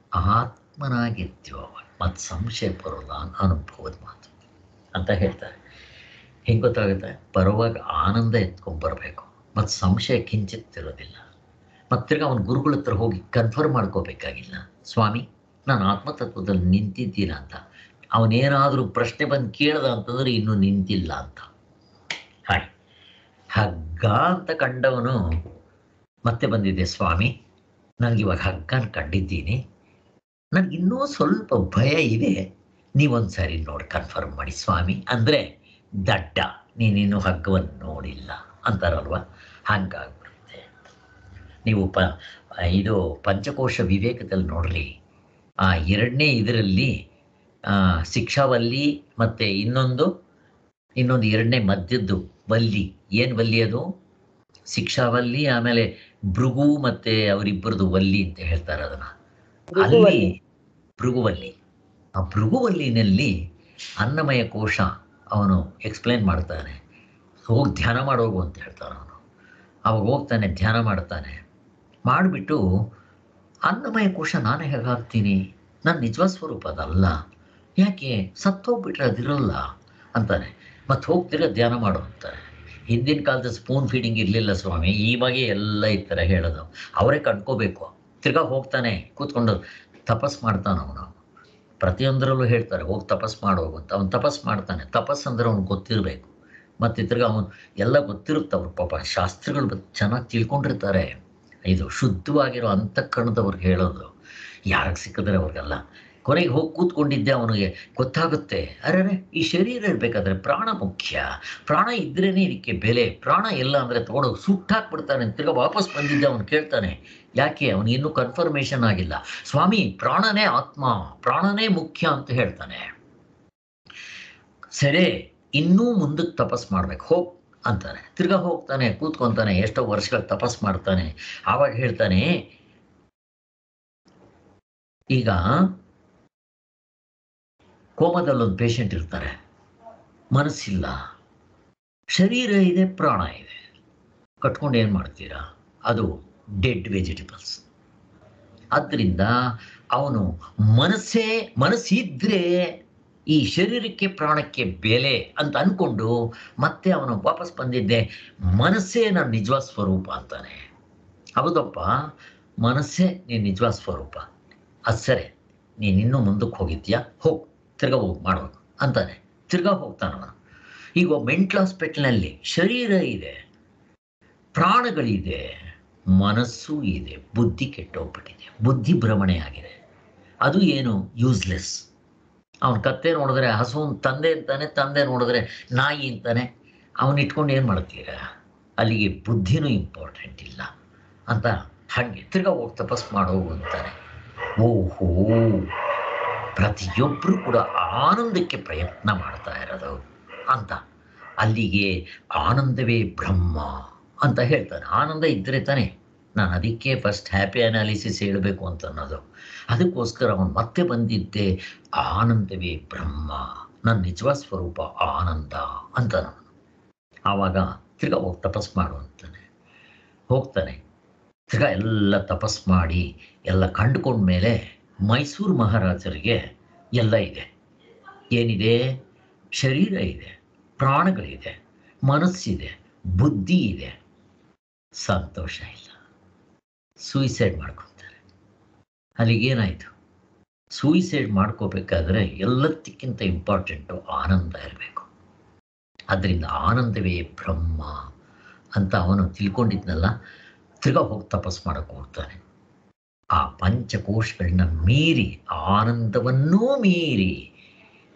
ಆತ್ಮನಾಗಿರ್ತೀವ ಮತ್ತು ಸಂಶಯ ಬರೋಲ್ಲ ಅನುಭವದ ಮಾತು ಅಂತ ಹೇಳ್ತಾರೆ. ಹೆಂಗೆ ಗೊತ್ತಾಗುತ್ತೆ? ಬರುವಾಗ ಆನಂದ ಎತ್ಕೊಂಡ್ಬರ್ಬೇಕು ಮತ್ತು ಸಂಶಯ ಕಿಂಚಿತ್ತಿರೋದಿಲ್ಲ. ಮತ್ತು ತಿರ್ಗಿ ಅವನ ಗುರುಗಳ ಹತ್ರ ಹೋಗಿ ಕನ್ಫರ್ಮ್ ಮಾಡ್ಕೋಬೇಕಾಗಿಲ್ಲ, ಸ್ವಾಮಿ ನಾನು ಆತ್ಮತತ್ವದಲ್ಲಿ ನಿಂತಿದ್ದೀನ ಅಂತ. ಅವನೇನಾದರೂ ಪ್ರಶ್ನೆ ಬಂದು ಕೇಳ್ದ ಅಂತಂದರೆ ಇನ್ನೂ ನಿಂತಿಲ್ಲ ಅಂತ. ಹಾಗೆ ಹಗ್ಗ ಅಂತ ಕಂಡವನು ಮತ್ತೆ ಬಂದಿದೆ, ಸ್ವಾಮಿ ನನಗಿವಾಗ ಹಗ್ಗನ ಕಂಡಿದ್ದೀನಿ, ನನಗಿನ್ನೂ ಸ್ವಲ್ಪ ಭಯ ಇದೆ, ನೀವೊಂದು ಸಾರಿ ನೋಡಿ ಕನ್ಫರ್ಮ್ ಮಾಡಿ ಸ್ವಾಮಿ ಅಂದರೆ, ದಡ್ಡ ನೀನಿನ್ನೂ ಹಗ್ಗವನ್ನು ನೋಡಿಲ್ಲ ಅಂತಾರಲ್ವ, ಹಂಗಾಗ್ಬಿಡುತ್ತೆ. ನೀವು ಇದು ಪಂಚಕೋಶ ವಿವೇಕದಲ್ಲಿ ನೋಡ್ರಿ, ಆ ಎರಡನೇ ಇದರಲ್ಲಿ ಶಿಕ್ಷಾವಲ್ಲಿ ಮತ್ತು ಇನ್ನೊಂದು ಎರಡನೇ ಮಧ್ಯದ್ದು ವಲ್ಲಿ, ಏನು ವಲ್ಲಿ ಅದು? ಶಿಕ್ಷಾವಲ್ಲಿ, ಆಮೇಲೆ ಭೃಗು ಮತ್ತು ಅವರಿಬ್ಬರದು ವಲ್ಲಿ ಅಂತ ಹೇಳ್ತಾರೆ ಅದನ್ನು. ಅಲ್ಲಿ ಭೃಗುವಲ್ಲಿ, ಆ ಭೃಗುವಲ್ಲಿನಲ್ಲಿ ಅನ್ನಮಯ ಕೋಶ ಅವನು ಎಕ್ಸ್ಪ್ಲೇನ್ ಮಾಡ್ತಾನೆ. ಹೋಗಿ ಧ್ಯಾನ ಮಾಡೋಗು ಅಂತ ಹೇಳ್ತಾನೆ ಅವನು. ಅವಾಗ ಹೋಗ್ತಾನೆ, ಧ್ಯಾನ ಮಾಡ್ತಾನೆ. ಮಾಡಿಬಿಟ್ಟು ಅನ್ನಮಯ ಕೋಶ ನಾನೇ ಹೇಗಾಗ್ತೀನಿ, ನನ್ನ ನಿಜವಾದ ಸ್ವರೂಪ ಅದಲ್ಲ, ಯಾಕೆ ಸತ್ತೋಗ್ಬಿಟ್ರೆ ಅದಿರಲ್ಲ ಅಂತಾನೆ. ಮತ್ತು ಹೋಗ್ತಿರೋ ಧ್ಯಾನ ಮಾಡು ಅಂತಾರೆ. ಹಿಂದಿನ ಕಾಲದ ಸ್ಪೂನ್ ಫೀಡಿಂಗ್ ಇರಲಿಲ್ಲ ಸ್ವಾಮಿ, ಇವಾಗೆ ಎಲ್ಲ ಈ ಥರ ಹೇಳೋದು, ಅವರೇ ಕಂಡ್ಕೋಬೇಕು. ತಿರ್ಗಾ ಹೋಗ್ತಾನೆ, ಕೂತ್ಕೊಂಡು ತಪಸ್ ಮಾಡ್ತಾನೆ ಅವನು. ಪ್ರತಿಯೊಂದರಲ್ಲೂ ಹೇಳ್ತಾರೆ ಹೋಗಿ ತಪಸ್ ಮಾಡೋಗು ಅಂತ. ಅವನು ತಪಸ್ ಮಾಡ್ತಾನೆ. ತಪಸ್ ಅಂದರೆ ಅವ್ನಿಗೆ ಗೊತ್ತಿರಬೇಕು. ಮತ್ತು ತಿರ್ಗಾ ಅವನು ಎಲ್ಲ ಗೊತ್ತಿರುತ್ತೆ. ಅವ್ರು ಪಾಪ ಶಾಸ್ತ್ರಗಳು ಚೆನ್ನಾಗಿ ತಿಳ್ಕೊಂಡಿರ್ತಾರೆ. ಇದು ಶುದ್ಧವಾಗಿರೋ ಅಂತಃಕರಣದವ್ರಿಗೆ ಹೇಳೋದು, ಯಾರಿಗೆ ಸಿಕ್ಕಿದ್ರೆ ಅವ್ರಿಗೆಲ್ಲ. ಕೊನೆಗೆ ಹೋಗಿ ಕೂತ್ಕೊಂಡಿದ್ದೆ, ಅವನಿಗೆ ಗೊತ್ತಾಗುತ್ತೆ, ಅರೆ ಈ ಶರೀರ ಇರಬೇಕಾದ್ರೆ ಪ್ರಾಣ ಮುಖ್ಯ, ಪ್ರಾಣ ಇದ್ರೇ ಇದಕ್ಕೆ ಬೆಲೆ, ಪ್ರಾಣ ಎಲ್ಲ ಅಂದರೆ ತೊಗೊಂಡೋಗಿ ಸುಟ್ಟಾಕ್ಬಿಡ್ತಾನೆ. ತಿರ್ಗಾ ವಾಪಸ್ ಬಂದಿದ್ದೆ, ಅವನು ಕೇಳ್ತಾನೆ ಯಾಕೆ, ಅವನಿಗೆ ಇನ್ನೂ ಕನ್ಫರ್ಮೇಷನ್ ಆಗಿಲ್ಲ. ಸ್ವಾಮಿ ಪ್ರಾಣನೇ ಆತ್ಮ, ಪ್ರಾಣನೇ ಮುಖ್ಯ ಅಂತ ಹೇಳ್ತಾನೆ. ಸರಿ, ಇನ್ನೂ ಮುಂದಕ್ಕೆ ತಪಸ್ ಮಾಡ್ಬೇಕು, ಹೋಗ್ ಅಂತಾನೆ. ತಿರ್ಗಾ ಹೋಗ್ತಾನೆ, ಕೂತ್ಕೊತಾನೆ, ಎಷ್ಟೋ ವರ್ಷಗಳ ತಪಸ್ ಮಾಡ್ತಾನೆ. ಆವಾಗ ಹೇಳ್ತಾನೆ, ಈಗ ಕೋಮದಲ್ಲೊಂದು ಪೇಷಂಟ್ ಇರ್ತಾರೆ, ಮನಸ್ಸಿಲ್ಲ, ಶರೀರ ಇದೆ, ಪ್ರಾಣ ಇದೆ, ಕಟ್ಕೊಂಡು ಏನು ಮಾಡ್ತೀರಾ? ಅದು ಡೆಡ್ ವೆಜಿಟೇಬಲ್ಸ್. ಆದ್ದರಿಂದ ಅವನು ಮನಸ್ಸಿದ್ರೆ ಈ ಶರೀರಕ್ಕೆ ಪ್ರಾಣಕ್ಕೆ ಬೆಲೆ ಅಂತ ಅಂದ್ಕೊಂಡು ಮತ್ತೆ ಅವನು ವಾಪಸ್ ಬಂದಿದ್ದೆ, ಮನಸ್ಸೇ ನನ್ನ ನಿಜವಾದ ಸ್ವರೂಪ ಅಂತಾನೆ. ಹೌದಪ್ಪ, ಮನಸ್ಸೇ ನೀನು ನಿಜವಾದ ಸ್ವರೂಪ, ಅದು ಸರಿ, ನೀನು ಇನ್ನೂ ಮುಂದಕ್ಕೆ ಹೋಗಿದ್ಯಾ, ಹೋಗಿ ತಿರ್ಗಾ ಹೋಗಿ ಮಾಡಬೇಕು ಅಂತಾನೆ. ತಿರ್ಗಾ ಹೋಗ್ತಾನವನು. ಈಗ ಮೆಂಟಲ್ ಹಾಸ್ಪಿಟಲ್ನಲ್ಲಿ ಶರೀರ ಇದೆ, ಪ್ರಾಣಗಳಿದೆ, ಮನಸ್ಸು ಇದೆ, ಬುದ್ಧಿ ಕೆಟ್ಟೋಗ್ಬಿಟ್ಟಿದೆ, ಬುದ್ಧಿ ಭ್ರಮಣೆ ಆಗಿದೆ. ಅದು ಏನು ಯೂಸ್ಲೆಸ್. ಅವನ ಕತ್ತೆ ನೋಡಿದ್ರೆ ಹಸುವನ್ ತಂದೆ ಅಂತಾನೆ, ತಂದೆ ನೋಡಿದ್ರೆ ನಾಯಿ ಅಂತಾನೆ. ಅವನು ಇಟ್ಕೊಂಡು ಏನು ಮಾಡ್ತೀರಾ? ಅಲ್ಲಿಗೆ ಬುದ್ಧಿನೂ ಇಂಪಾರ್ಟೆಂಟ್ ಇಲ್ಲ ಅಂತ. ಹಾಗೆ ತಿರ್ಗಾ ಹೋಗಿ ತಪಸ್ ಮಾಡೋವು ಅಂತಾನೆ. ಓಹೋ, ಪ್ರತಿಯೊಬ್ಬರು ಕೂಡ ಆನಂದಕ್ಕೆ ಪ್ರಯತ್ನ ಮಾಡ್ತಾ ಇರೋದು ಅಂತ. ಅಲ್ಲಿಗೆ ಆನಂದವೇ ಬ್ರಹ್ಮ ಅಂತ ಹೇಳ್ತಾನೆ. ಆನಂದ ಇದ್ದರೆ ತಾನೆ, ನಾನು ಅದಕ್ಕೆ ಫಸ್ಟ್ ಹ್ಯಾಪಿ ಅನಾಲಿಸಿಸ್ ಹೇಳಬೇಕು ಅಂತ ಅನ್ನೋದು. ಅದಕ್ಕೋಸ್ಕರ ಅವನು ಮತ್ತೆ ಬಂದಿದ್ದೆ, ಆನಂದವೇ ಬ್ರಹ್ಮ, ನನ್ನ ನಿಜವಾದ ಸ್ವರೂಪ ಆನಂದ ಅಂತ. ಆವಾಗ ತಿರ್ಗಾ ಹೋಗಿ ತಪಸ್ ಮಾಡು ಅಂತಾನೆ. ಹೋಗ್ತಾನೆ, ತಿರ್ಗಾ ಎಲ್ಲ ತಪಸ್ ಮಾಡಿ ಎಲ್ಲ ಕಂಡುಕೊಂಡ್ಮೇಲೆ ಮೈಸೂರು ಮಹಾರಾಜರಿಗೆ ಎಲ್ಲ ಇದೆ. ಏನಿದೆ? ಶರೀರ ಇದೆ, ಪ್ರಾಣಗಳಿದೆ, ಮನಸ್ಸಿದೆ, ಬುದ್ಧಿ ಇದೆ. ಸಂತೋಷ ಇಲ್ಲ, ಸೂಯಿಸೈಡ್ ಮಾಡ್ಕೊತಾರೆ. ಅಲ್ಲಿಗೇನಾಯಿತು? ಸೂಯಿಸೈಡ್ ಮಾಡ್ಕೋಬೇಕಾದ್ರೆ ಎಲ್ಲದಕ್ಕಿಂತ ಇಂಪಾರ್ಟೆಂಟು ಆನಂದ ಇರಬೇಕು. ಅದರಿಂದ ಆನಂದವೇ ಬ್ರಹ್ಮ ಅಂತ ಅವನು ತಿಳ್ಕೊಂಡಿದ್ನಲ್ಲ. ತಿರ್ಗಾ ಹೋಗಿ ತಪಸ್ ಮಾಡೋಕ್ಕೆ ಹೋಗ್ತಾನೆ. ಆ ಪಂಚಕೋಶಗಳನ್ನ ಮೀರಿ, ಆನಂದವನ್ನೂ ಮೀರಿ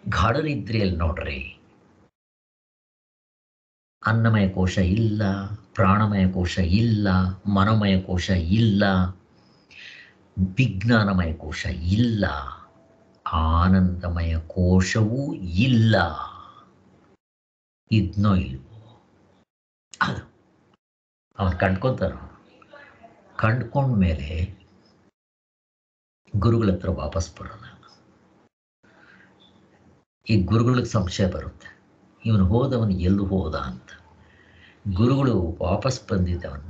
ಗಾಢನಿದ್ರೆಯಲ್ಲಿ ನೋಡ್ರಿ, ಅನ್ನಮಯ ಕೋಶ ಇಲ್ಲ, ಪ್ರಾಣಮಯ ಕೋಶ ಇಲ್ಲ, ಮನೋಮಯ ಕೋಶ ಇಲ್ಲ, ವಿಜ್ಞಾನಮಯ ಕೋಶ ಇಲ್ಲ, ಆನಂದಮಯ ಕೋಶವೂ ಇಲ್ಲ. ಇದ್ನೋ ಇಲ್ವೋ ಅದು ಅವನು ಕಂಡ್ಕೊತಾನ. ಕಂಡ್ಕೊಂಡ್ಮೇಲೆ ಗುರುಗಳ ಹತ್ರ ವಾಪಸ್ ಬರೋಲ್ಲ. ಈ ಗುರುಗಳಿಗೆ ಸಂಶಯ ಬರುತ್ತೆ, ಇವನು ಹೋದವನು ಎಲ್ಲಿ ಹೋದ ಅಂತ. ಗುರುಗಳು ವಾಪಸ್ ಬಂದಿದ್ದವನು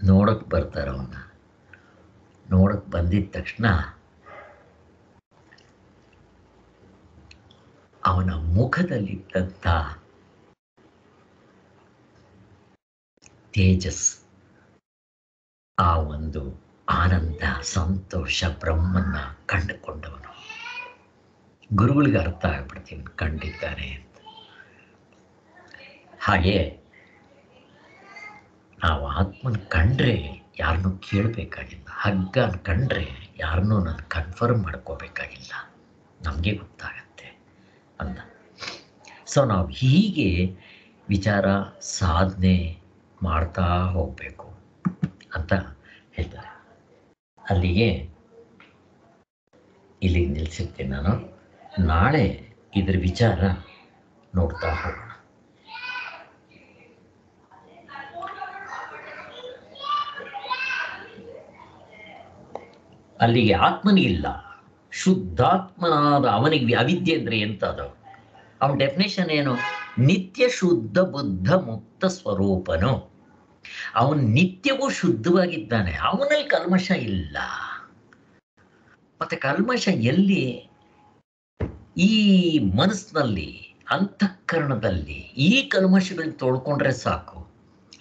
ನೋಡಕ್ಕೆ ಬರ್ತಾರೆ. ಅವನ್ನ ನೋಡಕ್ಕೆ ಬಂದಿದ್ದ ತಕ್ಷಣ ಅವನ ಮುಖದಲ್ಲಿದ್ದಂಥ ತೇಜಸ್, ಆ ಒಂದು ಆನಂದ, ಸಂತೋಷ, ಬ್ರಹ್ಮನ್ನ ಕಂಡುಕೊಂಡವನು. ಗುರುಗಳಿಗೆ ಅರ್ಥ ಆಗ್ಬಿಡ್ತೀವಿ ಕಂಡಿದ್ದಾನೆ ಅಂತ. ಹಾಗೆ ನಾವು ಆತ್ಮನ ಕಂಡ್ರೆ ಯಾರನ್ನೂ ಕೇಳಬೇಕಾಗಿಲ್ಲ, ಹಗ್ಗನ ಕಂಡ್ರೆ ಯಾರನ್ನೂ ನಾನು ಕನ್ಫರ್ಮ್ ಮಾಡ್ಕೋಬೇಕಾಗಿಲ್ಲ, ನಮಗೆ ಗೊತ್ತಾಗತ್ತೆ ಅಂತ. ಸೊ ನಾವು ಹೀಗೆ ವಿಚಾರ ಸಾಧನೆ ಮಾಡ್ತಾ ಹೋಗಬೇಕು ಅಂತ ಹೇಳ್ತಾರೆ. ಅಲ್ಲಿಗೆ ಇಲ್ಲಿಗೆ ನಿಲ್ಲಿಸಿರ್ತೀನಿ ನಾನು. ನಾಳೆ ಇದ್ರ ವಿಚಾರ ನೋಡ್ತಾ ಹೋಗೋಣ. ಅಲ್ಲಿಗೆ ಆತ್ಮನಿಗಿಲ್ಲ, ಶುದ್ಧಾತ್ಮನಾದ ಅವನಿಗೆ ಅವಿದ್ಯೆ ಅಂದರೆ ಎಂಥದ್ದು? ಅವನ ಡೆಫಿನೇಷನ್ ಏನು? ನಿತ್ಯ ಶುದ್ಧ ಬುದ್ಧ ಮುಕ್ತ ಸ್ವರೂಪನು. ಅವನು ನಿತ್ಯವೂ ಶುದ್ಧವಾಗಿದ್ದಾನೆ, ಅವನಲ್ಲಿ ಕಲ್ಮಶ ಇಲ್ಲ. ಮತ್ತೆ ಕಲ್ಮಶ ಎಲ್ಲಿ? ಈ ಮನಸ್ಸಿನಲ್ಲಿ, ಅಂತಃಕರಣದಲ್ಲಿ. ಈ ಕಲ್ಮಶಗಳನ್ನ ತೊಳ್ಕೊಂಡ್ರೆ ಸಾಕು,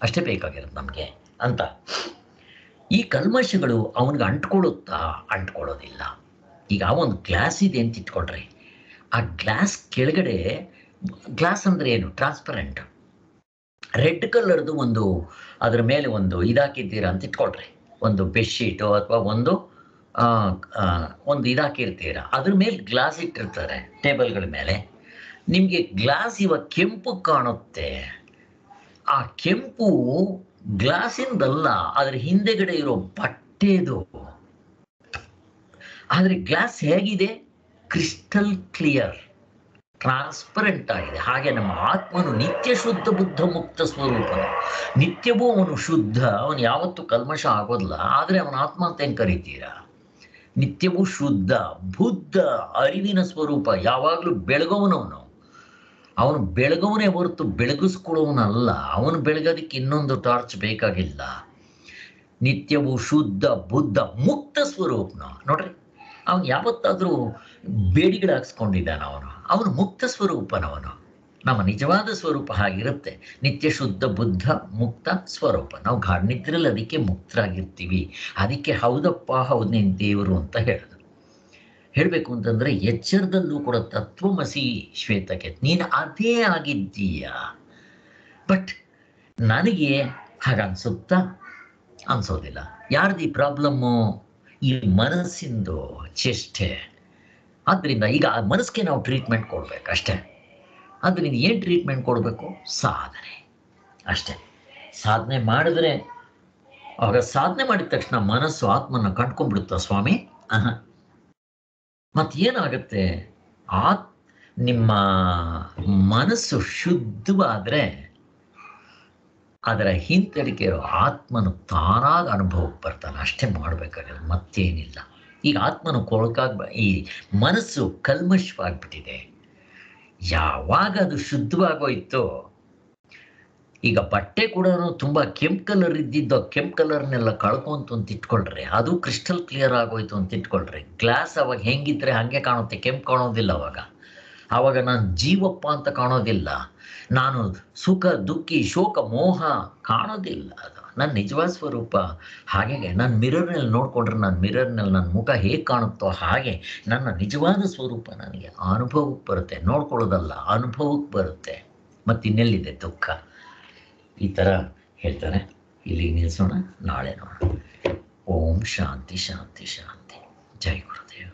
ಅಷ್ಟೇ ಬೇಕಾಗಿರೋದು ನಮಗೆ ಅಂತ. ಈ ಕಲ್ಮಶಗಳು ಅವನಿಗೆ ಅಂಟ್ಕೊಳ್ಳುತ್ತಾ? ಅಂಟ್ಕೊಳ್ಳೋದಿಲ್ಲ. ಈಗ ಒಂದು ಗ್ಲಾಸ್ ಇದೆ ಅಂತ ಇಟ್ಕೊಳ್ರಿ, ಆ ಗ್ಲಾಸ್ ಕೆಳಗಡೆ, ಗ್ಲಾಸ್ ಅಂದರೆ ಏನು? ಟ್ರಾನ್ಸ್ಪರೆಂಟ್, ರೆಡ್ ಕಲರ್ದು ಒಂದು ಅದ್ರ ಮೇಲೆ ಒಂದು ಇದಾಕಿದ್ದೀರಾ ಅಂತ ಇಟ್ಕೊಳ್ರಿ, ಒಂದು ಬೆಡ್ಶೀಟು ಅಥವಾ ಒಂದು ಇದಾಕಿರ್ತೀರ, ಅದ್ರ ಮೇಲೆ ಗ್ಲಾಸ್ ಇಟ್ಟಿರ್ತಾರೆ ಟೇಬಲ್ಗಳ ಮೇಲೆ. ನಿಮಗೆ ಗ್ಲಾಸ್ ಇವಾಗ ಕೆಂಪು ಕಾಣುತ್ತೆ, ಆ ಕೆಂಪು ಗ್ಲಾಸಿಂದಲ್ಲ, ಅದರ ಹಿಂದೆಗಡೆ ಇರೋ ಬಟ್ಟೆದು. ಆದರೆ ಗ್ಲಾಸ್ ಹೇಗಿದೆ? ಕ್ರಿಸ್ಟಲ್ ಕ್ಲಿಯರ್, ಟ್ರಾನ್ಸ್ಪರೆಂಟ್ ಆಗಿದೆ. ಹಾಗೆ ನಮ್ಮ ಆತ್ಮನು ನಿತ್ಯ ಶುದ್ಧ ಬುದ್ಧ ಮುಕ್ತ ಸ್ವರೂಪನು. ನಿತ್ಯವೂ ಅವನು ಶುದ್ಧ, ಅವನು ಯಾವತ್ತೂ ಕಲ್ಮಶ ಆಗೋದಿಲ್ಲ. ಆದರೆ ಅವನ ಆತ್ಮ ಅಂತ ಹೆಂಗೆ ಕರಿತೀರಾ? ನಿತ್ಯವೂ ಶುದ್ಧ ಬುದ್ಧ, ಅರಿವಿನ ಸ್ವರೂಪ, ಯಾವಾಗಲೂ ಬೆಳಗವನವನು. ಅವನು ಬೆಳಗವನೇ ಹೊರತು ಬೆಳಗಿಸ್ಕೊಳ್ಳೋವನಲ್ಲ. ಅವನು ಬೆಳಗೋದಕ್ಕೆ ಇನ್ನೊಂದು ಟಾರ್ಚ್ ಬೇಕಾಗಿಲ್ಲ. ನಿತ್ಯವೂ ಶುದ್ಧ ಬುದ್ಧ ಮುಕ್ತ ಸ್ವರೂಪನ ನೋಡ್ರಿ. ಅವನು ಯಾವತ್ತಾದರೂ ಬೇಡಿಗಳು ಹಾಕ್ಸ್ಕೊಂಡಿದ್ದಾನ? ಅವನು ಮುಕ್ತ ಸ್ವರೂಪನವನು. ನಮ್ಮ ನಿಜವಾದ ಸ್ವರೂಪ ಹಾಗಿರುತ್ತೆ, ನಿತ್ಯ ಶುದ್ಧ ಬುದ್ಧ ಮುಕ್ತ ಸ್ವರೂಪ. ನಾವು ಗಾಢ ನಿದ್ರೆಯಲ್ಲಿ ಅದಕ್ಕೆ ಮುಕ್ತರಾಗಿರ್ತೀವಿ. ಅದಕ್ಕೆ ಹೌದಪ್ಪ ಹೌದು ನೀನು ದೇವರು ಅಂತ ಹೇಳಬೇಕು ಅಂತಂದರೆ, ಎಚ್ಚರದಲ್ಲೂ ಕೂಡ ತತ್ವಮಸಿ ಶ್ವೇತಕ್ಕೆ ನೀನು ಅದೇ ಆಗಿದ್ದೀಯ. ಬಟ್ ನನಗೆ ಹಾಗನ್ಸುತ್ತಾ? ಅನ್ಸೋದಿಲ್ಲ. ಯಾರ್ದು ಈ ಪ್ರಾಬ್ಲಮ್ಮು? ಈ ಮನಸ್ಸಿಂದು ಚೇಷ್ಟೆ. ಆದ್ದರಿಂದ ಈಗ ಆ ಮನಸ್ಸಿಗೆ ನಾವು ಟ್ರೀಟ್ಮೆಂಟ್ ಕೊಡ್ಬೇಕು ಅಷ್ಟೇ. ಆದ್ದರಿಂದ ಏನು ಟ್ರೀಟ್ಮೆಂಟ್ ಕೊಡಬೇಕು? ಸಾಧನೆ ಅಷ್ಟೇ. ಸಾಧನೆ ಮಾಡಿದ್ರೆ, ಆಗ ಸಾಧನೆ ಮಾಡಿದ ತಕ್ಷಣ ಮನಸ್ಸು ಆತ್ಮನ ಕಂಡ್ಕೊಂಡ್ಬಿಡುತ್ತಾ ಸ್ವಾಮಿ? ಮತ್ತೇನಾಗುತ್ತೆ? ನಿಮ್ಮ ಮನಸ್ಸು ಶುದ್ಧವಾದರೆ ಅದರ ಹಿಂತಡಿಕೆ ಇರೋ ಆತ್ಮನು ತಾನಾಗ ಅನುಭವಕ್ಕೆ ಬರ್ತಾನೆ. ಅಷ್ಟೇ ಮಾಡಬೇಕಾಗಿರೋದು, ಮತ್ತೇನಿಲ್ಲ. ಈಗ ಆತ್ಮನು ಈ ಮನಸ್ಸು ಕಲ್ಮಶವಾಗಿಬಿಟ್ಟಿದೆ. ಯಾವಾಗ ಅದು ಶುದ್ಧವಾಗೋಯ್ತೋ, ಈಗ ಬಟ್ಟೆ ಕೂಡ ತುಂಬ ಕೆಂಪು ಕಲರ್ ಇದ್ದಿದ್ದು ಕೆಂಪು ಕಲರ್ನೆಲ್ಲ ಕಳ್ಕೊಂತು ಅಂತ ಇಟ್ಕೊಳ್ರಿ, ಅದು ಕ್ರಿಸ್ಟಲ್ ಕ್ಲಿಯರ್ ಆಗೋಯ್ತು ಅಂತ ಇಟ್ಕೊಳ್ರಿ. ಗ್ಲಾಸ್ ಅವಾಗ ಹೆಂಗಿದ್ರೆ ಹಾಗೆ ಕಾಣುತ್ತೆ, ಕೆಂಪು ಕಾಣೋದಿಲ್ಲ. ಆವಾಗ ನಾನು ಜೀವಪ್ಪ ಅಂತ ಕಾಣೋದಿಲ್ಲ, ನಾನು ಸುಖ ದುಃಖಿ ಶೋಕ ಮೋಹ ಕಾಣೋದಿಲ್ಲ. ಅದು ನನ್ನ ನಿಜವಾದ ಸ್ವರೂಪ. ಹಾಗೆ ನಾನು ಮಿರರ್ನಲ್ಲಿ ನೋಡಿಕೊಂಡ್ರೆ, ನನ್ನ ಮಿರರ್ನಲ್ಲಿ ನನ್ನ ಮುಖ ಹೇಗೆ ಕಾಣುತ್ತೋ ಹಾಗೆ ನನ್ನ ನಿಜವಾದ ಸ್ವರೂಪ ನನಗೆ ಅನುಭವಕ್ಕೆ ಬರುತ್ತೆ. ನೋಡ್ಕೊಳ್ಳೋದಲ್ಲ, ಅನುಭವಕ್ಕೆ ಬರುತ್ತೆ. ಮತ್ತಿನ್ನೆಲ್ಲಿದೆ ದುಃಖ? ಈ ಥರ ಹೇಳ್ತಾರೆ. ಇಲ್ಲಿಗೆ ನಿಲ್ಲಿಸೋಣ, ನಾಳೆ ನೋಡೋಣ. ಓಂ ಶಾಂತಿ ಶಾಂತಿ ಶಾಂತಿ. ಜೈ ಗುರುದೇವ್.